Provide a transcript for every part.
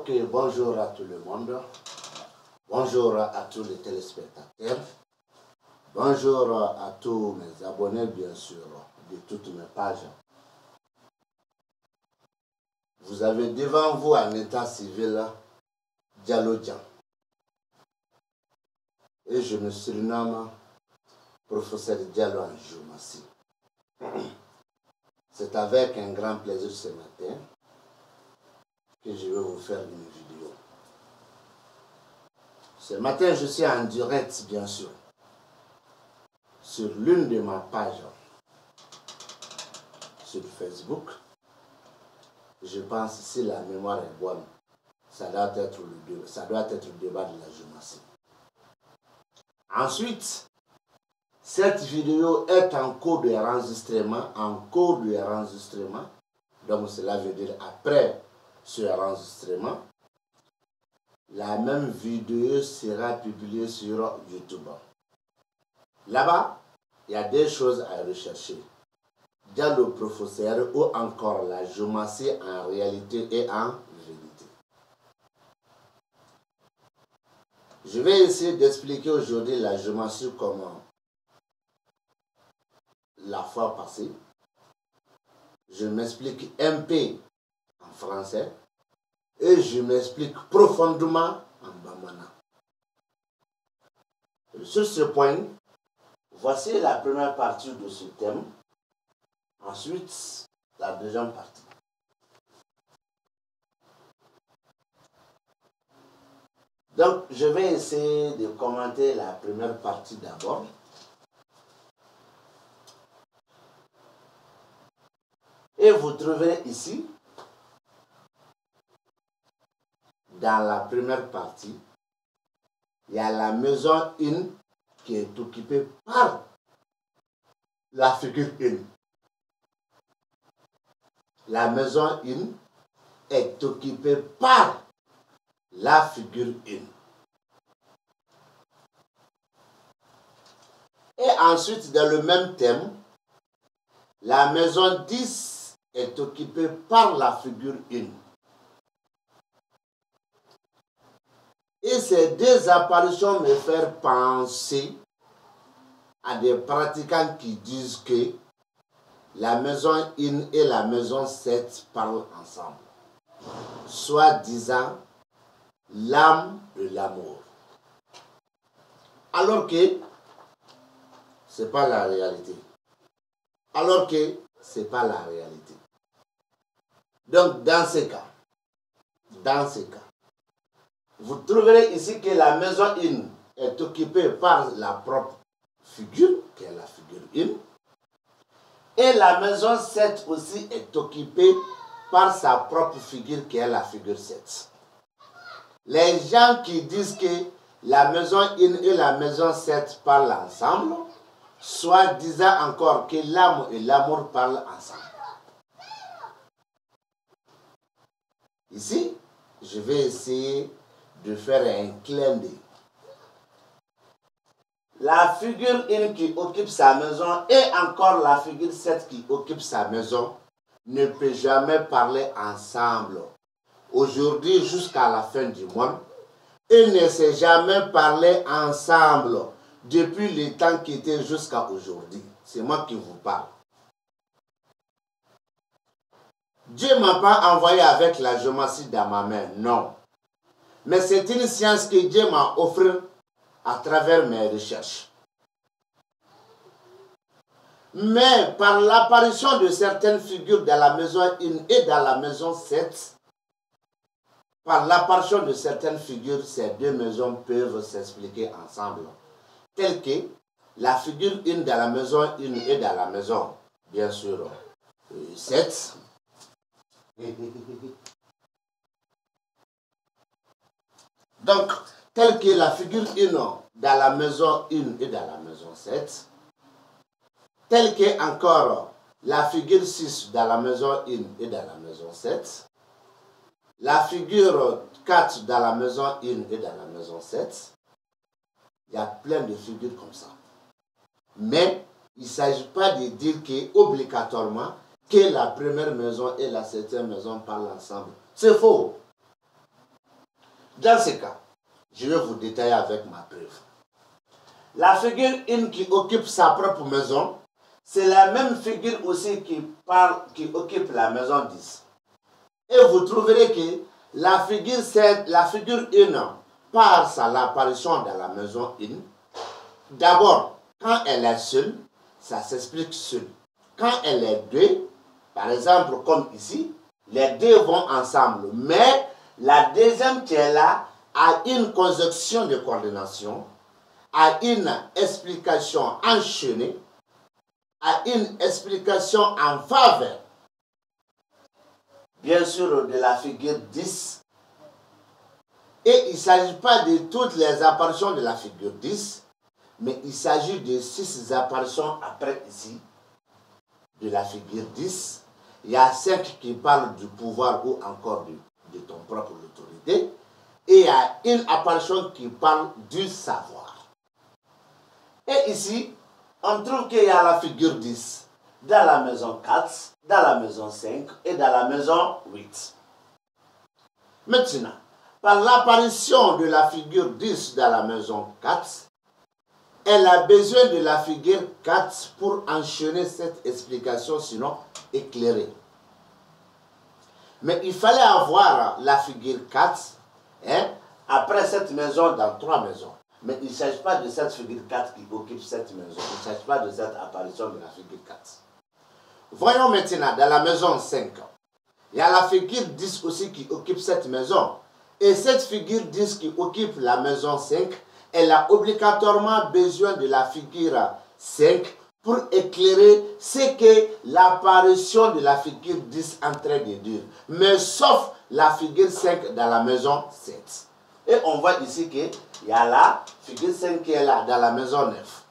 Ok, bonjour à tout le monde. Bonjour à tous les téléspectateurs. Bonjour à tous mes abonnés, bien sûr, de toutes mes pages. Vous avez devant vous un état civil Diallo-Djan. Et je me surnomme professeur Diallo en géométrie. C'est avec un grand plaisir ce matin que je vais vous faire une vidéo. Ce matin, je suis en direct, bien sûr, sur l'une de mes pages sur Facebook. Je pense, si la mémoire est bonne, ça doit être le débat de la géométrie. Ensuite, cette vidéo est en cours de enregistrement, donc cela veut dire après ce enregistrement, la même vidéo sera publiée sur YouTube. Là-bas, il y a des choses à rechercher. Dans le professeur ou encore la géométrie en réalité et en vérité. Je vais essayer d'expliquer aujourd'hui la géométrie comme la fois passée. Je m'explique un peu en français et je m'explique profondément en bambana. Sur ce point, voici la première partie de ce thème. Ensuite, la deuxième partie. Donc, je vais essayer de commenter la première partie d'abord. Et vous trouverez ici, dans la première partie, il y a la maison 1 qui est occupée par la figure 1. La maison 1 est occupée par la figure 1. Et ensuite, dans le même thème, la maison 10 est occupée par la figure 1. Et ces deux apparitions me font penser à des pratiquants qui disent que la maison 1 et la maison 7 parlent ensemble, soit disant l'âme et l'amour. Alors que ce n'est pas la réalité. Donc, dans ces cas, vous trouverez ici que la maison 1 est occupée par la propre figure, qui est la figure 1. Et la maison 7 aussi est occupée par sa propre figure, qui est la figure 7. Les gens qui disent que la maison 1 et la maison 7 parlent ensemble, soit disant encore que l'âme et l'amour parlent ensemble. Ici, je vais essayer de faire un clin d'œil. La figure 1 qui occupe sa maison et encore la figure 7 qui occupe sa maison ne peut jamais parler ensemble. Aujourd'hui jusqu'à la fin du monde, ils ne s'est jamais parlé ensemble depuis le temps qui était jusqu'à aujourd'hui. C'est moi qui vous parle. Dieu ne m'a pas envoyé avec la géométrie dans ma main, non. Mais c'est une science que Dieu m'a offerte à travers mes recherches. Mais par l'apparition de certaines figures dans la maison 1 et dans la maison 7, par l'apparition de certaines figures, ces deux maisons peuvent s'expliquer ensemble. Telles que la figure 1 dans la maison 1 et dans la maison, bien sûr, 7. Donc, telle que la figure 1 dans la maison 1 et dans la maison 7, telle que encore la figure 6 dans la maison 1 et dans la maison 7, la figure 4 dans la maison 1 et dans la maison 7, il y a plein de figures comme ça. Mais il ne s'agit pas de dire qu'obligatoirement que la première maison et la septième maison parlent ensemble. C'est faux. Dans ce cas, je vais vous détailler avec ma preuve. La figure 1 qui occupe sa propre maison, c'est la même figure aussi qui occupe la maison 10. Et vous trouverez que la figure 1, par l'apparition dans la maison 1, d'abord, quand elle est seule, ça s'explique seul. Quand elle est deux, par exemple, comme ici, les deux vont ensemble. Mais la deuxième qui est là a une conjonction de coordination, a une explication enchaînée, a une explication en faveur, bien sûr, de la figure 10. Et il ne s'agit pas de toutes les apparitions de la figure 10, mais il s'agit de 6 apparitions après ici, de la figure 10. Il y a 5 qui parlent du pouvoir ou encore de ton propre autorité. Et il y a une apparition qui parle du savoir. Et ici, on trouve qu'il y a la figure 10 dans la maison 4, dans la maison 5 et dans la maison 8. Maintenant, par l'apparition de la figure 10 dans la maison 4, elle a besoin de la figure 4 pour enchaîner cette explication, sinon éclairée. Mais il fallait avoir la figure 4 après cette maison dans 3 maisons. Mais il ne s'agit pas de cette figure 4 qui occupe cette maison. Il ne s'agit pas de cette apparition de la figure 4. Voyons maintenant dans la maison 5. Il y a la figure 10 aussi qui occupe cette maison. Et cette figure 10 qui occupe la maison 5, elle a obligatoirement besoin de la figure 5 pour éclairer ce que l'apparition de la figure 10 est en train de dire. Mais sauf la figure 5 dans la maison 7. Et on voit ici qu'il y a la figure 5 qui est là dans la maison 9.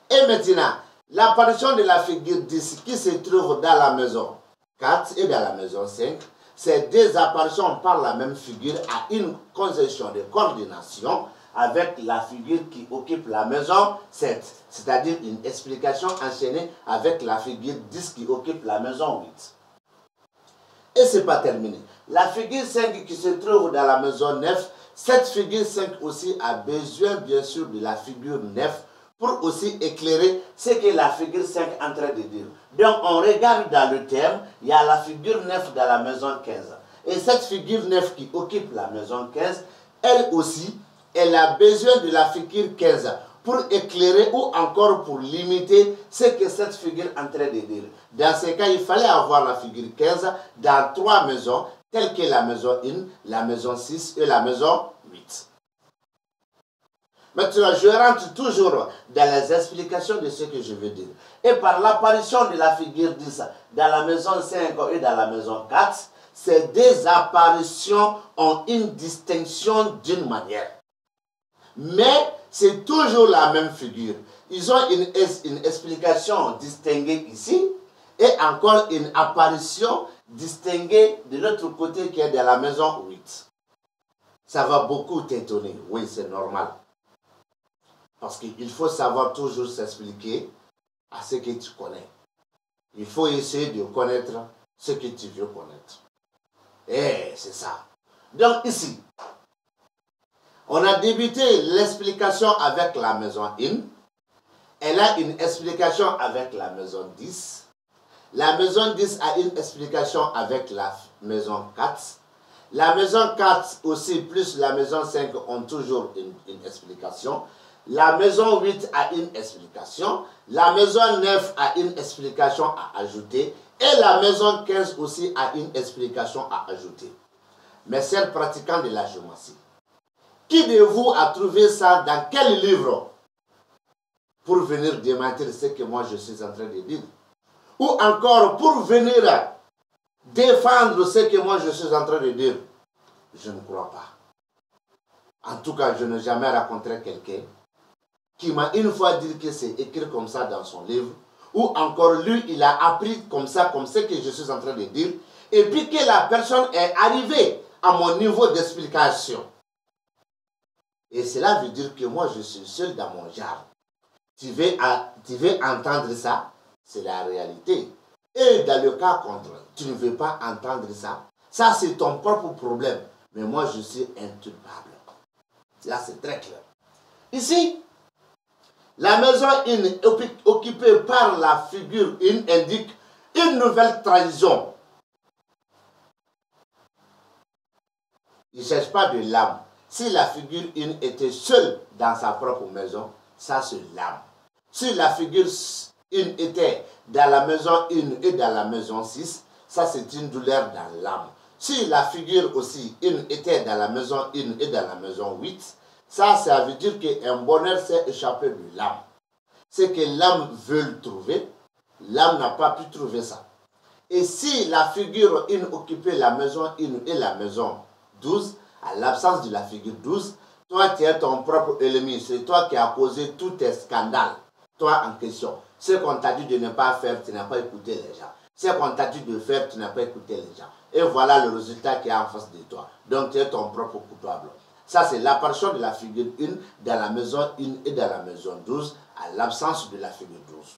Et maintenant, l'apparition de la figure 10 qui se trouve dans la maison 4 et dans la maison 5, ces deux apparitions par la même figure à une conjonction de coordination avec la figure qui occupe la maison 7, c'est-à-dire une explication enchaînée avec la figure 10 qui occupe la maison 8. Et ce n'est pas terminé. La figure 5 qui se trouve dans la maison 9, cette figure 5 aussi a besoin bien sûr de la figure 9 pour aussi éclairer ce que la figure 5 est en train de dire. Donc on regarde dans le thème, il y a la figure 9 dans la maison 15. Et cette figure 9 qui occupe la maison 15, elle aussi, elle a besoin de la figure 15 pour éclairer ou encore pour limiter ce que cette figure est en train de dire. Dans ce cas, il fallait avoir la figure 15 dans 3 maisons, telles que la maison 1, la maison 6 et la maison 8. Maintenant, je rentre toujours dans les explications de ce que je veux dire. Et par l'apparition de la figure 10 dans la maison 5 et dans la maison 4, ces deux apparitions ont une distinction d'une manière. Mais c'est toujours la même figure. Ils ont une explication distinguée ici et encore une apparition distinguée de l'autre côté qui est de la maison 8. Ça va beaucoup t'étonner. Oui, c'est normal. Parce qu'il faut savoir toujours s'expliquer à ce que tu connais. Il faut essayer de connaître ce que tu veux connaître. Et c'est ça. Donc ici, on a débuté l'explication avec la maison 1. Elle a une explication avec la maison 10. La maison 10 a une explication avec la maison 4. La maison 4 aussi plus la maison 5 ont toujours une explication. La maison 8 a une explication. La maison 9 a une explication à ajouter. Et la maison 15 aussi a une explication à ajouter. Mes chers pratiquants de la géométrie, qui de vous a trouvé ça dans quel livre pour venir démentir ce que moi je suis en train de dire? Ou encore pour venir défendre ce que moi je suis en train de dire? Je ne crois pas. En tout cas, je n'ai jamais rencontré quelqu'un qui m'a une fois dit que c'est écrit comme ça dans son livre, ou encore lui, il a appris comme ça, comme ce que je suis en train de dire, et puis que la personne est arrivée à mon niveau d'explication. Et cela veut dire que moi, je suis seul dans mon genre. Tu veux entendre ça? C'est la réalité. Et dans le cas contre, tu ne veux pas entendre ça? Ça, c'est ton propre problème. Mais moi, je suis inturbable. Là, c'est très clair. Ici, la maison in occupée par la figure in indique une nouvelle trahison. Il ne cherche pas de l'âme. Si la figure in était seule dans sa propre maison, ça c'est l'âme. Si la figure in était dans la maison in et dans la maison 6, ça c'est une douleur dans l'âme. Si la figure aussi in était dans la maison in et dans la maison 8, ça veut dire qu'un bonheur s'est échappé de l'âme. C'est que l'âme veut le trouver, l'âme n'a pas pu trouver ça. Et si la figure in occupait la maison in et la maison 12, à l'absence de la figure 12, toi tu es ton propre ennemi, c'est toi qui as causé tous tes scandales, toi en question. Ce qu'on t'a dit de ne pas faire, tu n'as pas écouté les gens. Ce qu'on t'a dit de faire, tu n'as pas écouté les gens. Et voilà le résultat qui est en face de toi. Donc tu es ton propre coupable. Ça c'est l'apparition de la figure 1 dans la maison 1 et dans la maison 12, à l'absence de la figure 12.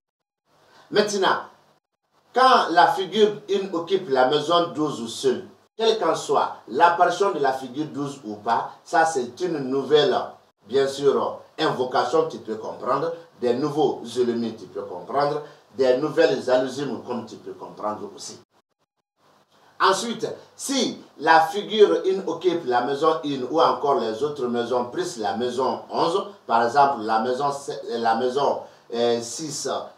Maintenant, quand la figure 1 occupe la maison 12 ou seule, quelle qu'en soit l'apparition de la figure 12 ou pas, ça c'est une nouvelle, bien sûr, invocation, tu peux comprendre, des nouveaux éléments, tu peux comprendre, des nouvelles allusions, comme tu peux comprendre aussi. Ensuite, si la figure 1 occupe la maison 1 ou encore les autres maisons, plus la maison 11, par exemple la maison 6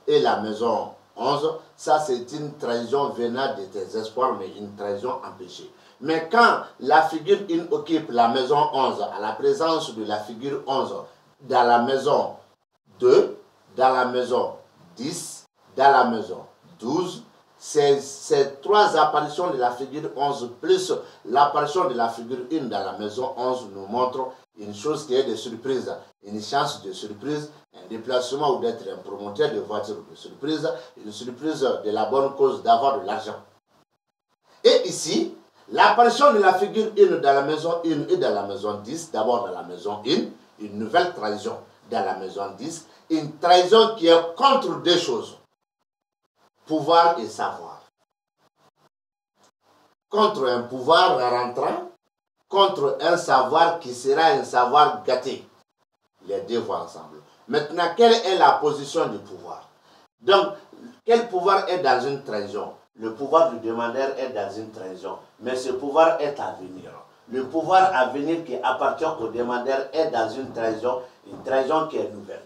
et la maison 11, ça c'est une trahison venant de tes espoirs, mais une trahison empêchée. Mais quand la figure 1 occupe la maison 11, à la présence de la figure 11 dans la maison 2, dans la maison 10, dans la maison 12, ces trois apparitions de la figure 11 plus l'apparition de la figure 1 dans la maison 11 nous montrent une chose qui est de surprise, une chance de surprise, un déplacement ou d'être un promoteur de voiture de surprise, une surprise de la bonne cause d'avoir de l'argent. Et ici, l'apparition de la figure 1 dans la maison 1 et dans la maison 10, d'abord dans la maison 1, une nouvelle trahison dans la maison 10, une trahison qui est contre deux choses, pouvoir et savoir. Contre un pouvoir rentrant, contre un savoir qui sera un savoir gâté. Les deux vont ensemble. Maintenant, quelle est la position du pouvoir? Donc, quel pouvoir est dans une trahison? Le pouvoir du demandeur est dans une trahison, mais ce pouvoir est à venir. Le pouvoir à venir qui appartient au demandeur est dans une trahison qui est nouvelle.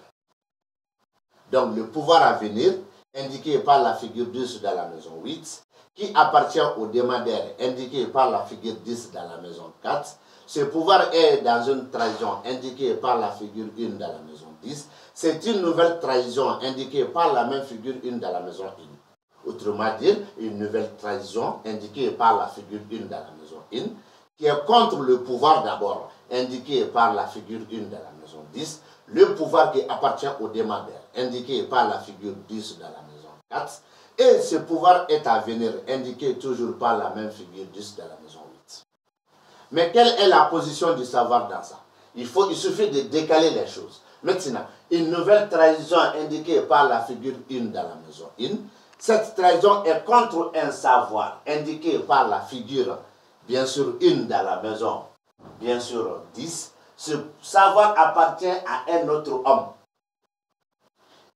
Donc, le pouvoir à venir, indiqué par la figure 10 dans la maison 8, qui appartient au demandeur, indiqué par la figure 10 dans la maison 4. Ce pouvoir est dans une trahison indiquée par la figure 1 dans la maison 10. C'est une nouvelle trahison indiquée par la même figure 1 dans la maison 1. Autrement dit, une nouvelle trahison indiquée par la figure 1 dans la maison 1, qui est contre le pouvoir d'abord, indiqué par la figure 1 dans la maison 10, le pouvoir qui appartient au demandeur, indiqué par la figure 10 dans la maison 4, et ce pouvoir est à venir, indiqué toujours par la même figure 10 dans la maison 8. Mais quelle est la position du savoir dans ça? Il suffit de décaler les choses. Maintenant, une nouvelle trahison indiquée par la figure 1 dans la maison 1, cette trahison est contre un savoir indiqué par la figure, bien sûr, 1 dans la maison, bien sûr, 10. Ce savoir appartient à un autre homme,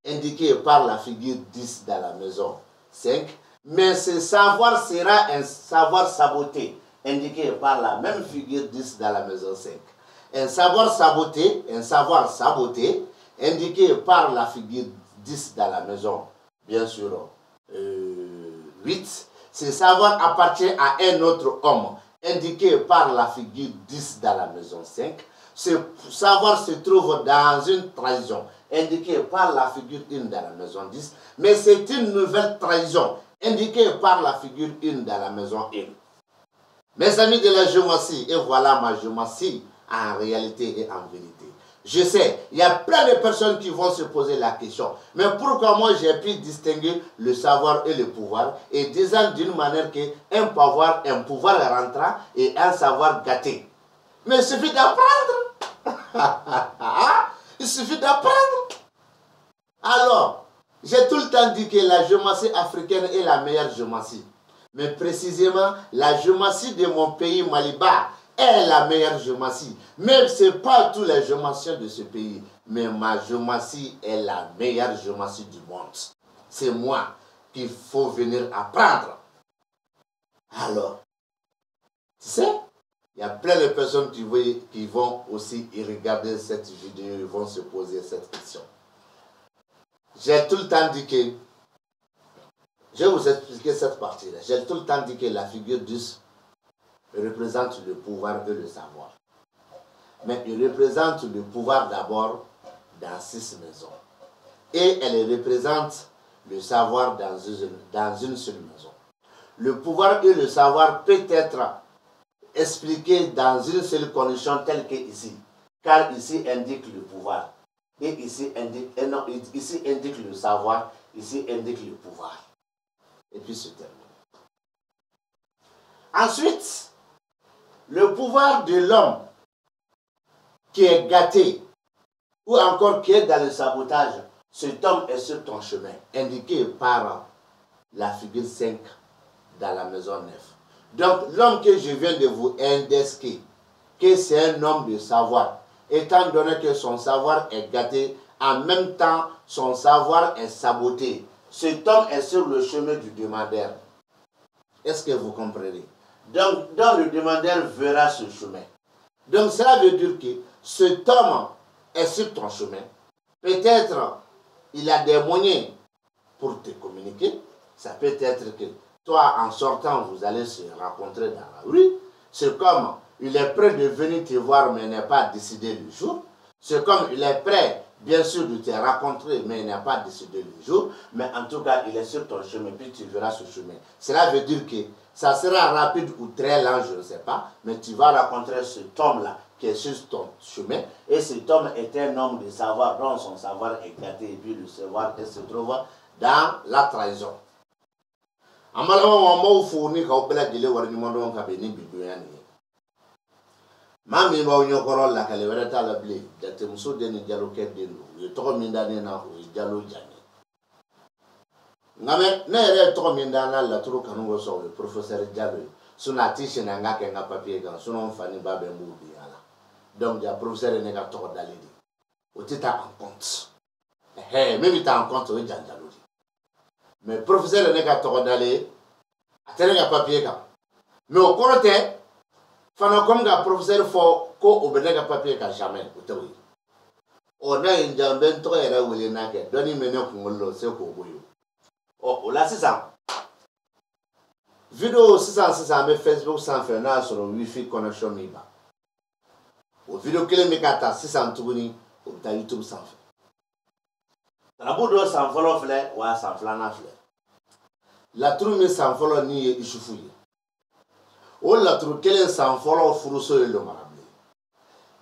indiqué par la figure 10 dans la maison 5. Mais ce savoir sera un savoir saboté, indiqué par la même figure 10 dans la maison 5. Un savoir saboté, indiqué par la figure 10 dans la maison, bien sûr, 8. Ce savoir appartient à un autre homme, indiqué par la figure 10 dans la maison 5. Ce savoir se trouve dans une trahison, indiquée par la figure 1 dans la maison 10, mais c'est une nouvelle trahison, indiquée par la figure 1 dans la maison 1. Mes amis de la géomancie, et voilà ma géomancie en réalité et en vérité. Je sais, il y a plein de personnes qui vont se poser la question, mais pourquoi moi j'ai pu distinguer le savoir et le pouvoir, et disant d'une manière qu'un pouvoir rentrant et un savoir gâté. Mais il suffit d'apprendre. Il suffit d'apprendre. Alors, j'ai tout le temps dit que la géomancie africaine est la meilleure géomancie. Mais précisément, la géomancie de mon pays, Maliba, est la meilleure géomancie. Mais ce n'est pas tous les géomanciens de ce pays. Mais ma géomancie est la meilleure géomancie du monde. C'est moi qu'il faut venir apprendre. Alors, tu sais, il y a plein de personnes qui vont aussi y regarder cette vidéo, ils vont se poser cette question. J'ai tout le temps dit que, je vais vous expliquer cette partie-là, j'ai tout le temps dit que la figure 10 représente le pouvoir et le savoir. Mais il représente le pouvoir d'abord dans 6 maisons. Et elle représente le savoir dans une seule maison. Le pouvoir et le savoir peut être expliqué dans une seule condition telle que ici. Car ici indique le pouvoir. Et ici indique, ici indique le savoir, ici indique le pouvoir. Et puis c'est terminé. Ensuite, le pouvoir de l'homme qui est gâté ou encore qui est dans le sabotage, cet homme est sur ton chemin, indiqué par la figure 5 dans la maison 9. Donc l'homme que je viens de vous indiquer, que c'est un homme de savoir, étant donné que son savoir est gâté, en même temps son savoir est saboté. Cet homme est sur le chemin du demandeur. Est-ce que vous comprenez? Donc le demandeur verra ce chemin. Donc cela veut dire que cet homme est sur ton chemin. Peut-être il a des moyens pour te communiquer. Ça peut être que toi, en sortant, vous allez se rencontrer dans la rue. C'est comme il est prêt de venir te voir, mais n'est pas décidé le jour. C'est comme il est prêt, bien sûr, de te rencontrer, mais il n'a pas décidé le jour. Mais en tout cas, il est sur ton chemin, puis tu verras ce chemin. Cela veut dire que ça sera rapide ou très lent, je ne sais pas, mais tu vas rencontrer cet homme-là qui est sur ton chemin. Et cet homme est un homme de savoir, dont son savoir est gâté, et puis le savoir se trouve dans la trahison. Amalama mo funi ka obela dile wari ni mondo ka be ni bidoya ni mami ba onyo koro la kale wala ta la ble date muso de ni jalo ke de no ye to mi ndane na o jalo jani ngame na ere to mi ndana la turu kanu go so le professeur jalo suna tiche na ngake nga papier ga suno mfani ba be mu bi ala donc ya professeur ne ka to dalidi o tita en compte même ta en compte o jalo. Mais professeur ne ka to dalé atene ga papier ka mais au côté fana comme ga professeur fo ko obene ga papier ka jamais o tawi o na injambe to era wele na ke doni mene kungolo se ko boyo o la c'est ça vidéo 600 mais Facebook sans faire na sur wifi connexion mi ba o vidéo kele mi kata 600 tuguni o ta YouTube sans faire la bodo sans follow flé wa sans flana flé la trou mi sans follow ni isufuye o la trou kele sans follow furuso le marable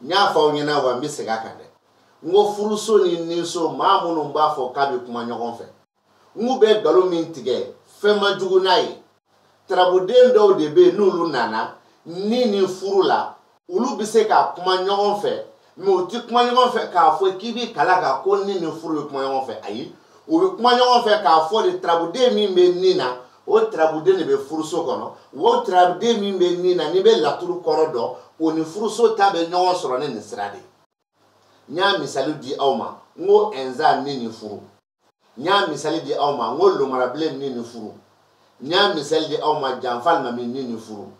nya fa onyina wa mi sega kande ngo furuso ni so mamunu mba fo kabe kuma nyogon fe ngu be galo min tige fe ma jugu nayi trabuden do de be nulu nana ni furula ulu bise ka kuma nyogon fe mi o ti kuma nyogon fe ka fo kibi kala ka ko ni furu kuma nyogon fe ayi o be kuma nyogon fe ka fo de trabuden mi be nina o trabuden ne be furuso kono wo trabuden mi be nina ni be laturu koro do o ni furuso ta be nyogon soro ne sirade nya misali di awma ngo enza ni furu nya misali di awma ngo lumarable ni furu nya misali di awma janfal ma ni furu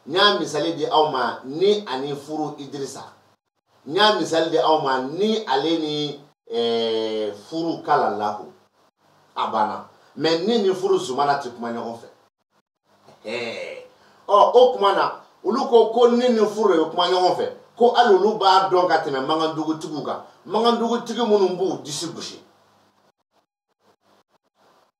nya misali di awma ni ani furu Idrissa nya misali di awma ni aleni furu kala lahu abana mais ni furu zumana ti kuma nyogon fe o kuma na uluko ko ni furu kuma nyogon fe ko alulu ba don ka teme mangandugu tiguga mangandugu tigi munun bu disibushi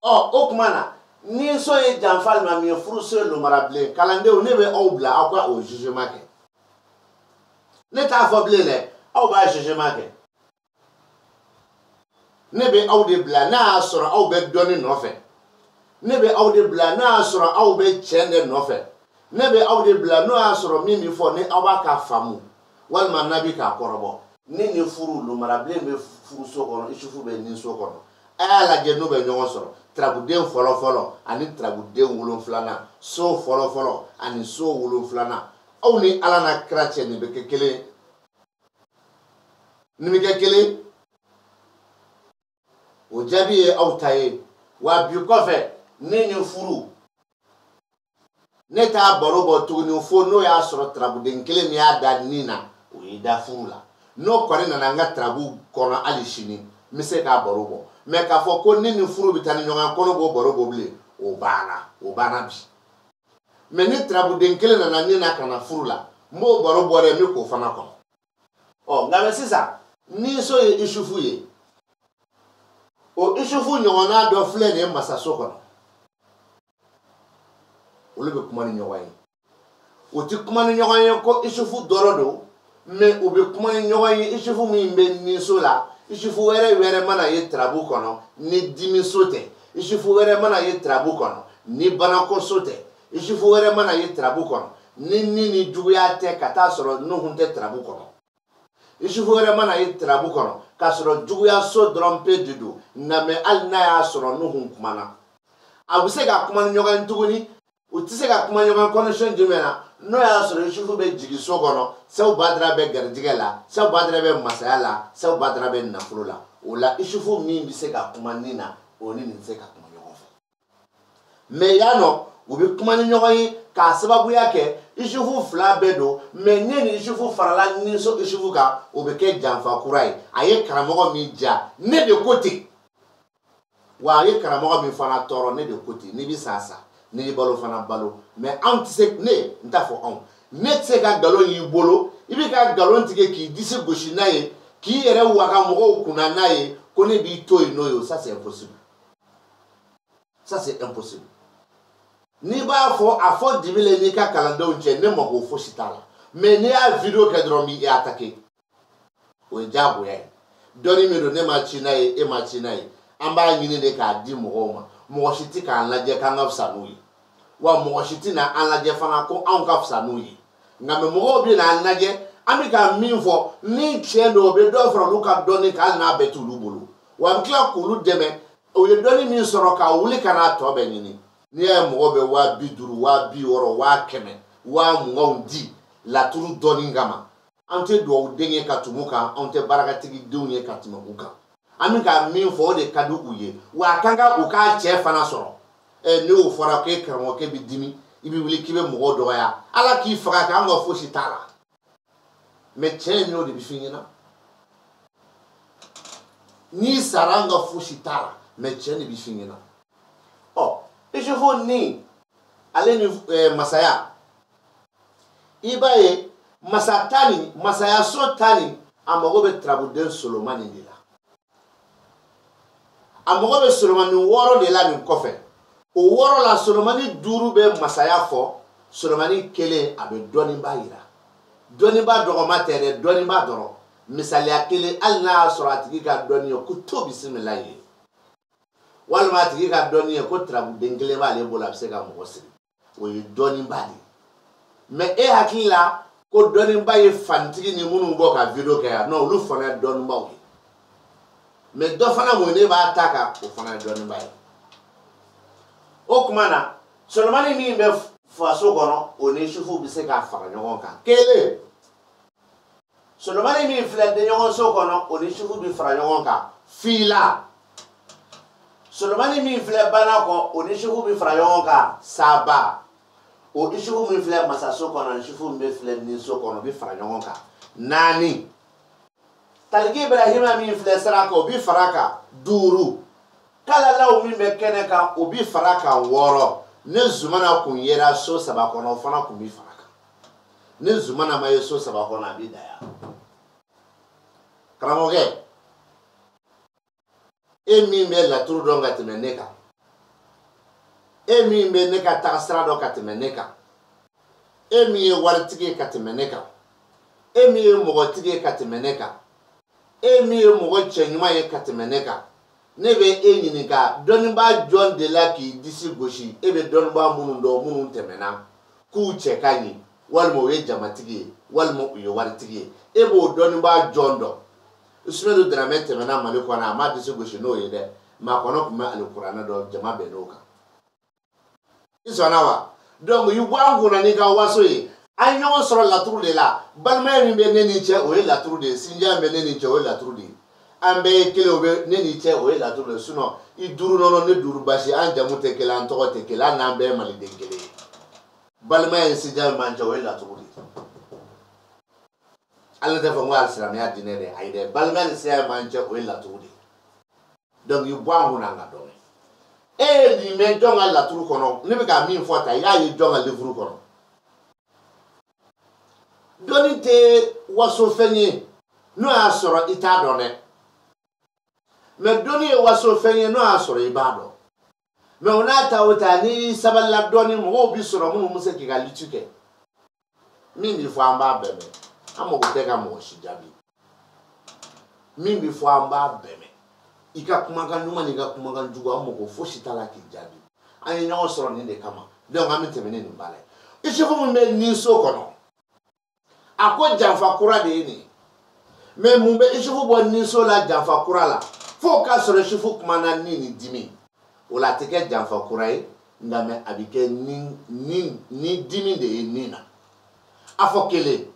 o kuma na ni so e janfal ma mi furu so lo marable kalande o ne be o bla akwa o jugement ke ne ta fo ble le o ba jugement ke ne be o de bla na soro o be doni no fe ne be o de bla na soro o be chende no fe ne be o de bla no asoro mimi fo ne awa ka famu walma nabi ka korobo ni furu lo marable be furu so kono isufu be ni so kono ala je no be nyon soro trabuden folo ani trabuden wulon flana so folo ani so wulon flana aw ni ala na kira cɛ nin bɛ kɛ kelen nin bɛ kɛ kelen o jaabi ye aw ta ye wa bi kɔfɛ ne ni furu ne t'a baro bɔ tuguni fo n'o y'a sɔrɔ tarabuden kelen min y'a da nin na o ye da furu la n'o kɔni nana n ka tarabu kɔnɔ hali sini n bɛ se k'a baro bɔ mais k'a fɔ ko ne ni furu bɛ taa ni ɲɔgɔn ye ko ne b'o baro bɔ bilen o banna bi mais ni tarabuden kelen nana ne na ka na furu la n b'o baro bɔ dɛ n bɛ k'o fana kɔnɔ ɔ nka mɛ sisan ni so ye isufu ye o isufu ɲɔgɔnna dɔ filɛ nin ye masaso kɔnɔ olu bɛ kuma ni ɲɔgɔn ye o tɛ kuma ni ɲɔgɔn ye ko isufu dɔrɔn don mais u bɛ kuma ni ɲɔgɔn ye isufu min bɛ niso la isufu wɛrɛ mana ye tarabu kɔnɔ ni dimiso tɛ isufu wɛrɛ mana ye tarabu kɔnɔ ni banakoso tɛ isufu wɛrɛ mana ye tarabu kɔnɔ ni juguya tɛ ka taa sɔrɔ nuhun tɛ tarabu kɔnɔ isufu wɛrɛ mana ye tarabu kɔnɔ k'a sɔrɔ juguya so dɔrɔn pe de don nka mɛ hali n'a y'a sɔrɔ nuhun kumana a bɛ se ka kuma ni ɲɔgɔn ye tuguni u tɛ se ka kuma ɲɔgɔn condition jumɛn na n'o y'a sɔrɔ isufu bɛ jigin so kɔnɔ Seku Badara bɛ garijɛgɛ la Seku Badara bɛ masaya la Seku Badara bɛ nafolo la o la isufu min bɛ se ka kuma nin na o ni nin tɛ se ka kuma ɲɔgɔn fɛ mais yan nɔ u bɛ kuma ni ɲɔgɔn ye k'a sababuya kɛ isufu fila bɛɛ don mais ne ni isufu farala ni so isufu kan o bɛ kɛ janfa kura ye a ye karamɔgɔ min ja ne de ko ten wa a ye karamɔgɔ min fana tɔɔrɔ ne de ko ten n'i bɛ sa sa n'i bɛ balo fana balo mais anw tɛ se ne n t'a fɔ anw ne tɛ se ka nkalon y'i bolo i bɛ ka nkalon tigɛ k'i disi gosi n'a ye k'i yɛrɛ waga mɔgɔw kunna n'a ye ko ne b'i to yen n'o ye ça c'est impossible ça c'est impossible n'i b'a fɔ a fɔ dibi la n'i ka kalandenw cɛ ne mago fosi t'a la mais n'i y'a video kɛ dɔrɔn b'i attaqué o ye diyagoya ye dɔnni min don ne ma ci n'a ye e ma ci n'a ye an b'a ɲini de k'a di mɔgɔw ma mɔgɔ si tɛ k'an lajɛ k'an ka fisa n'u ye wa mɔgɔ si tɛ na an lajɛ fana ko anw ka fisa n'u ye nka mɛ mɔgɔw bɛ n'an lajɛ an bɛ ka min fɔ ni tiɲɛ don o bɛ dɔ fara olu ka dɔnni kan hali n'a bɛɛ t'olu bolo wa an bɛ tila k'olu dɛmɛ o ye dɔnni min sɔrɔ ka wuli ka n'a tɔ bɛɛ ɲini n'i y'a ye mɔgɔ bɛ 50,000 60,000 100,000 20,000 di laturu dɔnni kama an tɛ dugawuden ye ka tumu kan anw tɛ baaratigidenw ye ka tɛmɛ u kan an bɛ ka min fɔ o de ka di u ye wa a ka kan u k'a cɛ fana sɔrɔ ne y'o fɔra k'e karamɔgɔkɛ bɛ dimi i bɛ wuli k'i bɛ mɔgɔw dɔgɔya ala k'i faga k'an ka fosi t'a la mais tiɲɛ ye n'o de bɛ f'i ɲɛna n'i sara an ka fosi t'a la mais tiɲɛ de bɛ f'i ɲɛna ɔ isufu ni ale ni masaya i b'a ye masa ta nin masayaso ta nin a mago bɛ tarabuden solomani de la a mago bɛ solomani 6 de la nin kɔfɛ o 6 la solomani 5 bɛ masaya fɔ solomani 1 a bɛ dɔnniba yira dɔnniba dɔgɔma tɛ dɛ dɔnniba dɔrɔn misaliya 1 hali n'a y'a sɔrɔ a tigi ka dɔnni ye ko to bisimila ye walima a tigi ka dɔnni ye ko tarabuden 1 b'ale bolo a bɛ se ka mɔgɔ siri o ye dɔnniba de mais e hakili la ko dɔnniba ye fantigi ni minnu bɔ ka video kɛ yan non olu fana ye dɔnnibaw ye mais dɔ fana mun ne b'a ta kan o fana ye dɔnniba ye o tuma na solomani min bɛ faso kɔnɔ o ni isufu bɛ se k'a fara ɲɔgɔn kan kelen solomani min filɛ denɲɔgɔnso kɔnɔ o ni isufu bɛ fara ɲɔgɔn kan fila solomani min filɛ bana kɔ o ni isufu bɛ fara ɲɔgɔn kan saba o isufu min filɛ masaso kɔnɔ isufu min bɛ filɛ niso kɔnɔ o bɛ fara ɲɔgɔn kan naani taliki ibrahima min filɛ sira kan o bɛ fara kan 5 kalalaw min bɛ kɛnɛ kan o bɛ fara kan 6 ne zumana kun yera so 3 kɔnɔ o fana kun bɛ fara kan ne zumana ma ye so 3 kɔnɔ a bɛ da yan karamɔgɔkɛ e min bɛ laturu dɔn ka tɛmɛ ne kan e min bɛ ne ka tagasira dɔn ka tɛmɛ ne kan e min ye waritigi ye ka tɛmɛ ne kan e min ye mɔgɔtigi ye ka tɛmɛ ne kan e min ye mɔgɔ cɛɲuman ye ka tɛmɛ ne kan ne bɛ e ɲininka dɔnniba jɔn de la k'i disi gosi e bɛ dɔnniba minnu dɔn minnu tɛmɛna k'u cɛ ka ɲi walima u ye jamatigi ye walima u ye waritigi ye e b'o dɔnniba jɔn dɔn Usmanu Dramé tɛmɛna Mali kɔnɔ a ma disi gosi n'o ye dɛ maa kɔnɔ tun bɛ alikuranɛ dɔn jama bɛn n'o kan i sɔnna wa donc i bɔ an kunna n'i ka waso ye an ɲɔgɔn sɔrɔ laturu de la balimaya min bɛ ne ni cɛ o ye laturu de ye sinja bɛ ne ni cɛ o ye laturu de ye an bɛɛ ye kelen o bɛ ne ni cɛ o ye laturu de ye sinon i duuru nɔnɔ ne duuru basi an jamu tɛ kelen an tɔgɔ tɛ kelen an n'an bɛɛ ye maliden kelen ye balimaya in sinja min b'an cɛ o ye laturu de ye ale tɛ fɔ n ko alisilamɛya diinɛ dɛ ayi dɛ balimaya ni siya min b'an cɛ o ye laturu de ye donc i bɔ an kun na an ka dɔn e ye nin mɛn jɔn ka laturu kɔnɔ ne bɛ ka min fɔ tan i y'a ye jɔn ka livre kɔnɔ dɔnni tɛ waso fɛn ye n'o y'a sɔrɔ i t'a dɔn dɛ mais dɔnni ye waso fɛn ye n'o y'a sɔrɔ i b'a dɔn mais o n'a ta o ta ni sabalila dɔɔni mɔgɔw bi sɔrɔ minnu bɛ se k'i ka lutte kɛ min bi fɔ an b'a bɛɛ mɛn an mago tɛ ka mɔgɔ si jaabi min bi fɔ an b'a bɛɛ mɛn i ka kumakan ɲuman n'i ka kumakan jugu an mago fosi t'a la k'i jaabi an ye ɲɔgɔn sɔrɔ nin de kama donc an bɛ tɛmɛ ni nin baara ye isufu min bɛ nin so kɔnɔ a ko janfa kura de ye nin mais mun bɛ isufu bɔ nin so la janfa kura la fo k'a sɔrɔ isufu kumana ni nin dimi o la a tɛ kɛ janfa kura ye nka mɛ a bɛ kɛ ni dimi de ye nin na a fɔ kelen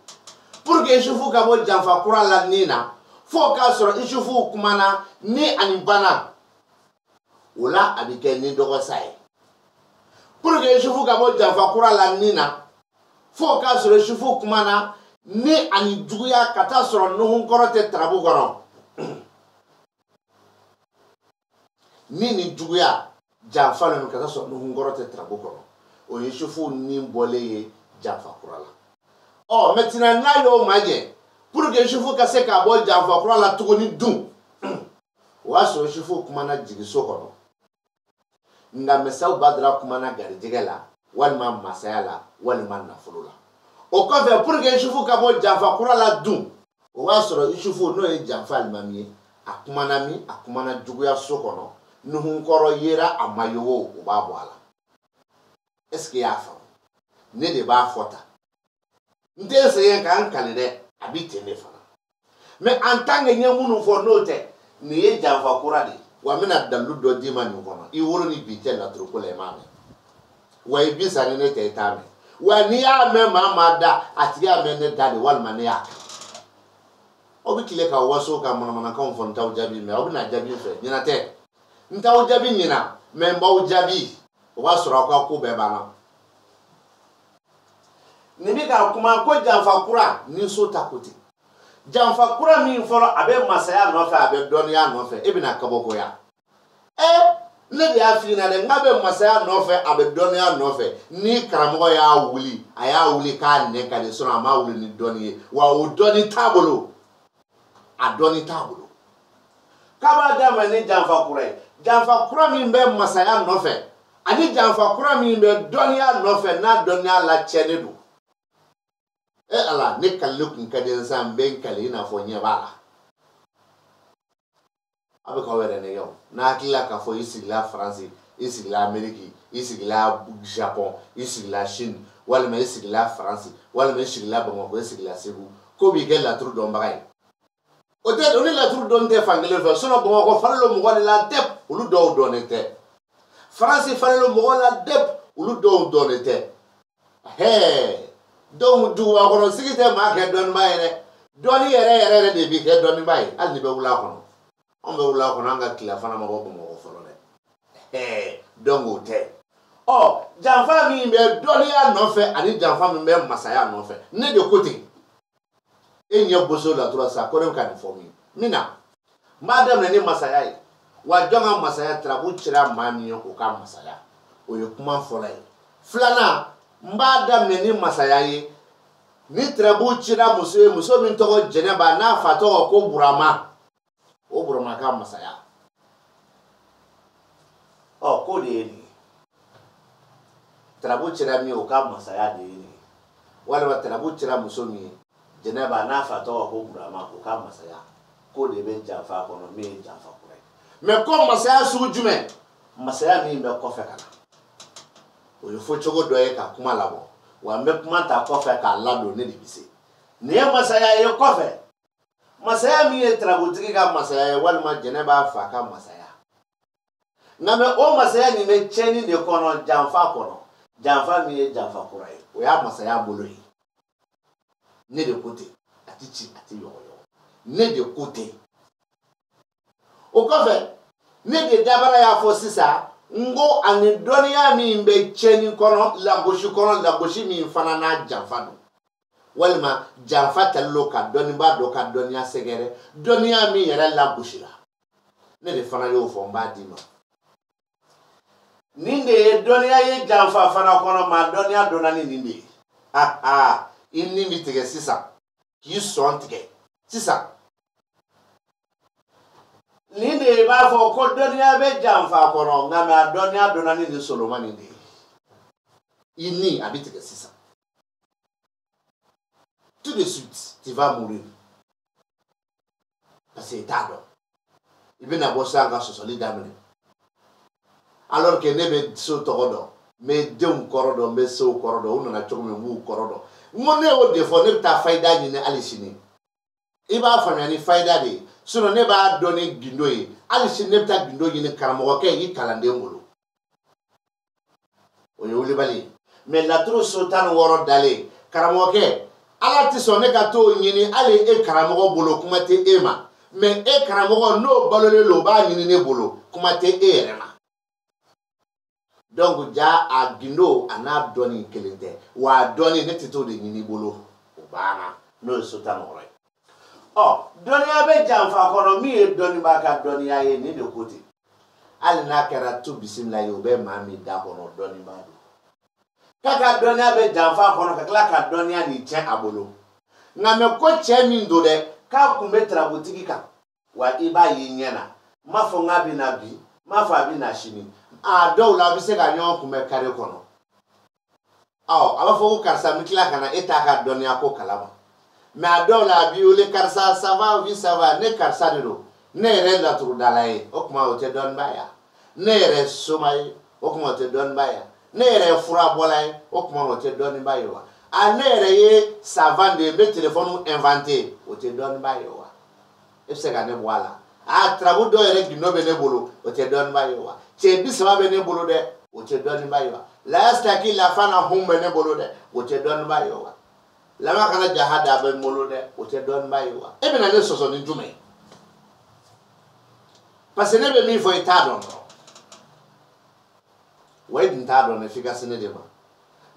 pour que isufu ka bɔ janfa kura la nin na fo k'a sɔrɔ isufu kumana ni ani bana o la a bɛ kɛ ni dɔgɔsa ye pour que isufu ka bɔ janfa kura la nin na fo k'a sɔrɔ isufu kumana ni ani juguya ka taa sɔrɔ nuhun kɔrɔ tɛ tarabu kɔrɔ ni ni juguya janfa ninnu ka taa sɔrɔ nuhun kɔrɔ tɛ tarabu kɔrɔ o ye isufu ni bɔlen ye janfa kura la ɔ maintenant n'a y'o majɛ pour que isufu ka se k'a bɔ janfa kura la tuguni dun o y'a sɔrɔ isufu kumana jigiso kɔnɔ nka mɛsaw badara kumana garijɛgɛ la walima masaya la walima nafolo la o kɔfɛ pour que isufu ka bɔ janfa kura la dun o b'a sɔrɔ isufu n'o ye janfa alimami ye a kumana min a kumana juguya so kɔnɔ nuhun kɔrɔ yera a mayogo o b'a bɔ a la est ce que i y'a faamu ne de b'a fɔ tan n tɛ sɛgɛn k'an kali dɛ a bɛ ten de fana mais en tant que n ye minnu fɔ n'o tɛ nin ye janfa kura de ye wa n bɛna dalilu dɔ d'i ma nin kɔnɔ i wolo ni bi tɛ laturu ko la i m'a mɛn wa i bi sa ni ne tɛ i t'a mɛn wa n'i y'a mɛn maa maa da a tigi y'a mɛn ne da de walima ne y'a kan aw bɛ tile ka waso ka manamanakanw fɔ n t'aw jaabi mɛ aw bɛna jaabi fɛ ɲinan tɛ n t'aw jaabi ɲinan mɛ n b'aw jaabi o b'a sɔrɔ aw ka ko bɛɛ banna nin bɛ ka kuma ko janfa kura ni so ta ko ten janfa kura min fɔlɔ a bɛ masaya nɔfɛ a bɛ dɔnniya nɔfɛ e bɛna kabakoya ne de y'a f'i ɲɛna dɛ n k'a bɛ masaya nɔfɛ a bɛ dɔnniya nɔfɛ ni karamɔgɔ y'a wuli a y'a wuli k'a nɛ ka di a m'a wuli ni dɔnni ye wa o dɔnni t'a bolo a dɔnni t'a bolo k'a b'a daminɛ ni janfa kura ye janfa kura min bɛ masaya nɔfɛ ani janfa kura min bɛ dɔnniya nɔfɛ n'a dɔnniya lacɛnnen don ala ne kalile kun ka di n sa n bɛ n kale i n'a fɔ ɲɛ b'a la a bɛ k'aw yɛrɛ nɛgɛ o n'a hakilila k'a fɔ i sigila faransi i sigila ameriki i sigila japon i sigila chine walima i sigila faransi walima i sigila bamakɔ i sigila segu ko b'i kɛ laturu dɔnbaga ye o tɛ o ni laturu dɔnni tɛ fankelen fɛ sinon bamakɔ falen lo mɔgɔ de la dɛp olu dɔw dɔnnen tɛ faransi falen lo mɔgɔ la dɛp olu dɔw dɔnnen tɛ hɛɛ donc dugubakɔnɔ sigi tɛ maa kɛ dɔnniba ye dɛ dɔnni yɛrɛ de bi kɛ dɔnniba ye hali ni bɛ wuli a kɔnɔ anw bɛ wuli a kɔnɔ an ka tilafana ma bɔ bamakɔ fɔlɔ dɛ donc o tɛ ɔ janfa min bɛ dɔnniya nɔfɛ ani janfa min bɛ masaya nɔfɛ ne de ko ten e ɲɛ boso laturu sa ko ne bɛ ka nin fɔ min na n b'a daminɛ ni masaya ye wa jɔn ka masaya tarabu cira maa min ye o ka masaya o ye kuma fɔlɔ ye filanan n b'a daminɛ ni masaya ye ni tarabu cira muso ye muso min tɔgɔ jɛnɛba n'a fa tɔgɔ ko burama o burama ka masaya ɔ ko de ye nin ye tarabu cira min ye o ka masaya de ye nin ye walima tarabu cira muso min ye jɛnɛba n'a fa tɔgɔ ko burama o ka masaya ko de bɛ janfa kɔnɔ min ye janfa kura ye mɛ ko masaya sugu jumɛn masaya min bɛ kɔfɛ ka na o ye fɔcogo dɔ ye ka kuma labɔ wa n bɛ kuma ta kɔfɛ k'a ladon ne de bɛ se nin ye masaya ye kɔfɛ masaya min ye tarabutigi ka masaya ye walima jɛnɛba fa ka masaya nka mɛ o masaya nin bɛ tiɲɛni de kɔnɔ janfa min ye janfa kura ye o y'a masaya bolo ye Ne de côté. Atichi, ati yo. Ne de côté. Au fait, ne de dabara ya fo sisa, ngo ani doniya mi be cheni kono, la goshi mi fana na janfa do. Walima janfa tallo ka doni ba do ka doniya segere, doniya mi yere la goshi la. Ne de fana yo fo mba di ma. Ninde doniya ye janfa fana kono ma doniya donani ninde. Inni mi tige sisa. Ki son tige. Sisa. Ninde ba fo ko doniya be janfa kono ngama doniya donani ni Solomon ninde. Inni habite sisa. Tout de suite, tu vas mourir. Parce que t'as d'or. Il vient d'avoir ça encore sur solide d'amener. Alors que ne be so torodo, me dem korodo, me so korodo, on a chomé mou korodo. Mon o defo ne ta faida ni alisini. Iba fanya ni faida de. Suno ne ba donner gindoyi. Alisini ne ta gindoyi ni karamo ke yi kalande ngolo. Oyo wuli bali. Mais la trop sotan woro dale. Karamo ke ala ti so ne ka to nyini ale e karamo bolo kuma te ema. Mais e karamo no balole lo ba nyini ne bolo kuma te erema. Donc ja a gindo ana doni kelente wa doni ne tito de nyini bolo obana no sotan woro. Oh, doni abe janfa kono mi e doni ba ka doni aye ni de côté. Ali na kera tu bismillah yo be mami da kono doni ba do. Kaka doni abe janfa kono kakla ka doni ani chen abolo. Na me ko che mi ndo de ka kumbe trabotiki ka wa iba yinyana. Mafo ngabi na bi, mafo abi na shini. A do la bi se ka nyon kumbe kare kono. Aba fo ko karsa mitla kana eta ka doni ako kalama. Mais à don la biole karsa ça va oui ça va ne karsa de do ne re la turu dalaye o kuma o te don baya ne re somay o kuma o te don baya ne re fura bolay o kuma o te don baya wa a ne re ye savant de be téléphone inventé o te don baya wa e se ga ne voilà a trabu do re gi no be ne bolo o te don baya wa che bi sama be ne bolo de o te don baya wa la sta ki la fana hum be ne bolo de o te don baya wa lama kana jahada be molo de o te don bayiwa e be na le soso ni jume parce que ne be mi fo eta don we din ta don efficace ne de ma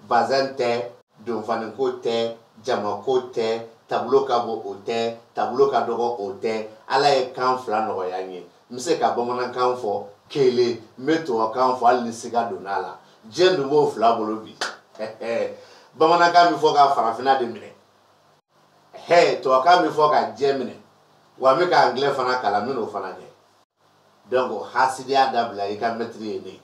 bazante don fanin ko te jama ko te tableau ka bo o te tableau ka dogo o te ala e kan fla no yanyi mse ka bomana kan fo kele meto kan fo al ni siga donala jendu mo fla bolo bi bamana ka mi fo ka farafina de mine to ka mi fo ka jemine wa mi ka anglais fana kala mi no fana de donc hasidia dabla e ka metri ni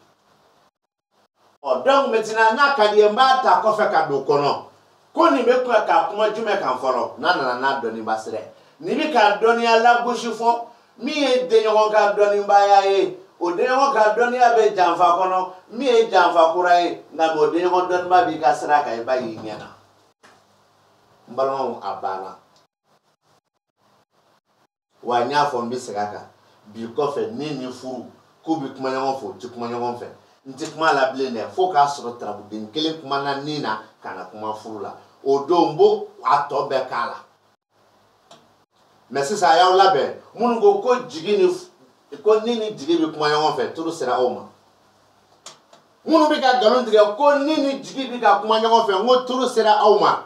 donc maintenant na ka di mba ta ko fe ka do kono ko ni me ko ka kuma jume kan foro na do ni basre ni bi ka doni ala goshi fo mi e de nyon ka doni mba ya e o de nyon ka doni abe janfa kono mi e janfa kurai na mo de nyon don ma bi ka sra ka e ba yi nyana mbalon abana wa nya fo mbi sraka bi ko fe ni furu ko bi kuma nyon fo ti kuma nyon fe nti kuma la blene fo ka sro trabu den kele kuma na nina kana kuma furu la o dombo ato be kala mais ça ya la be mun go ko jigini ko nini jigi bi kuma nyon fe turu sera oma mun bi ka galon diga ko nini jigi bi ka kuma nyon fe ngo turu sera oma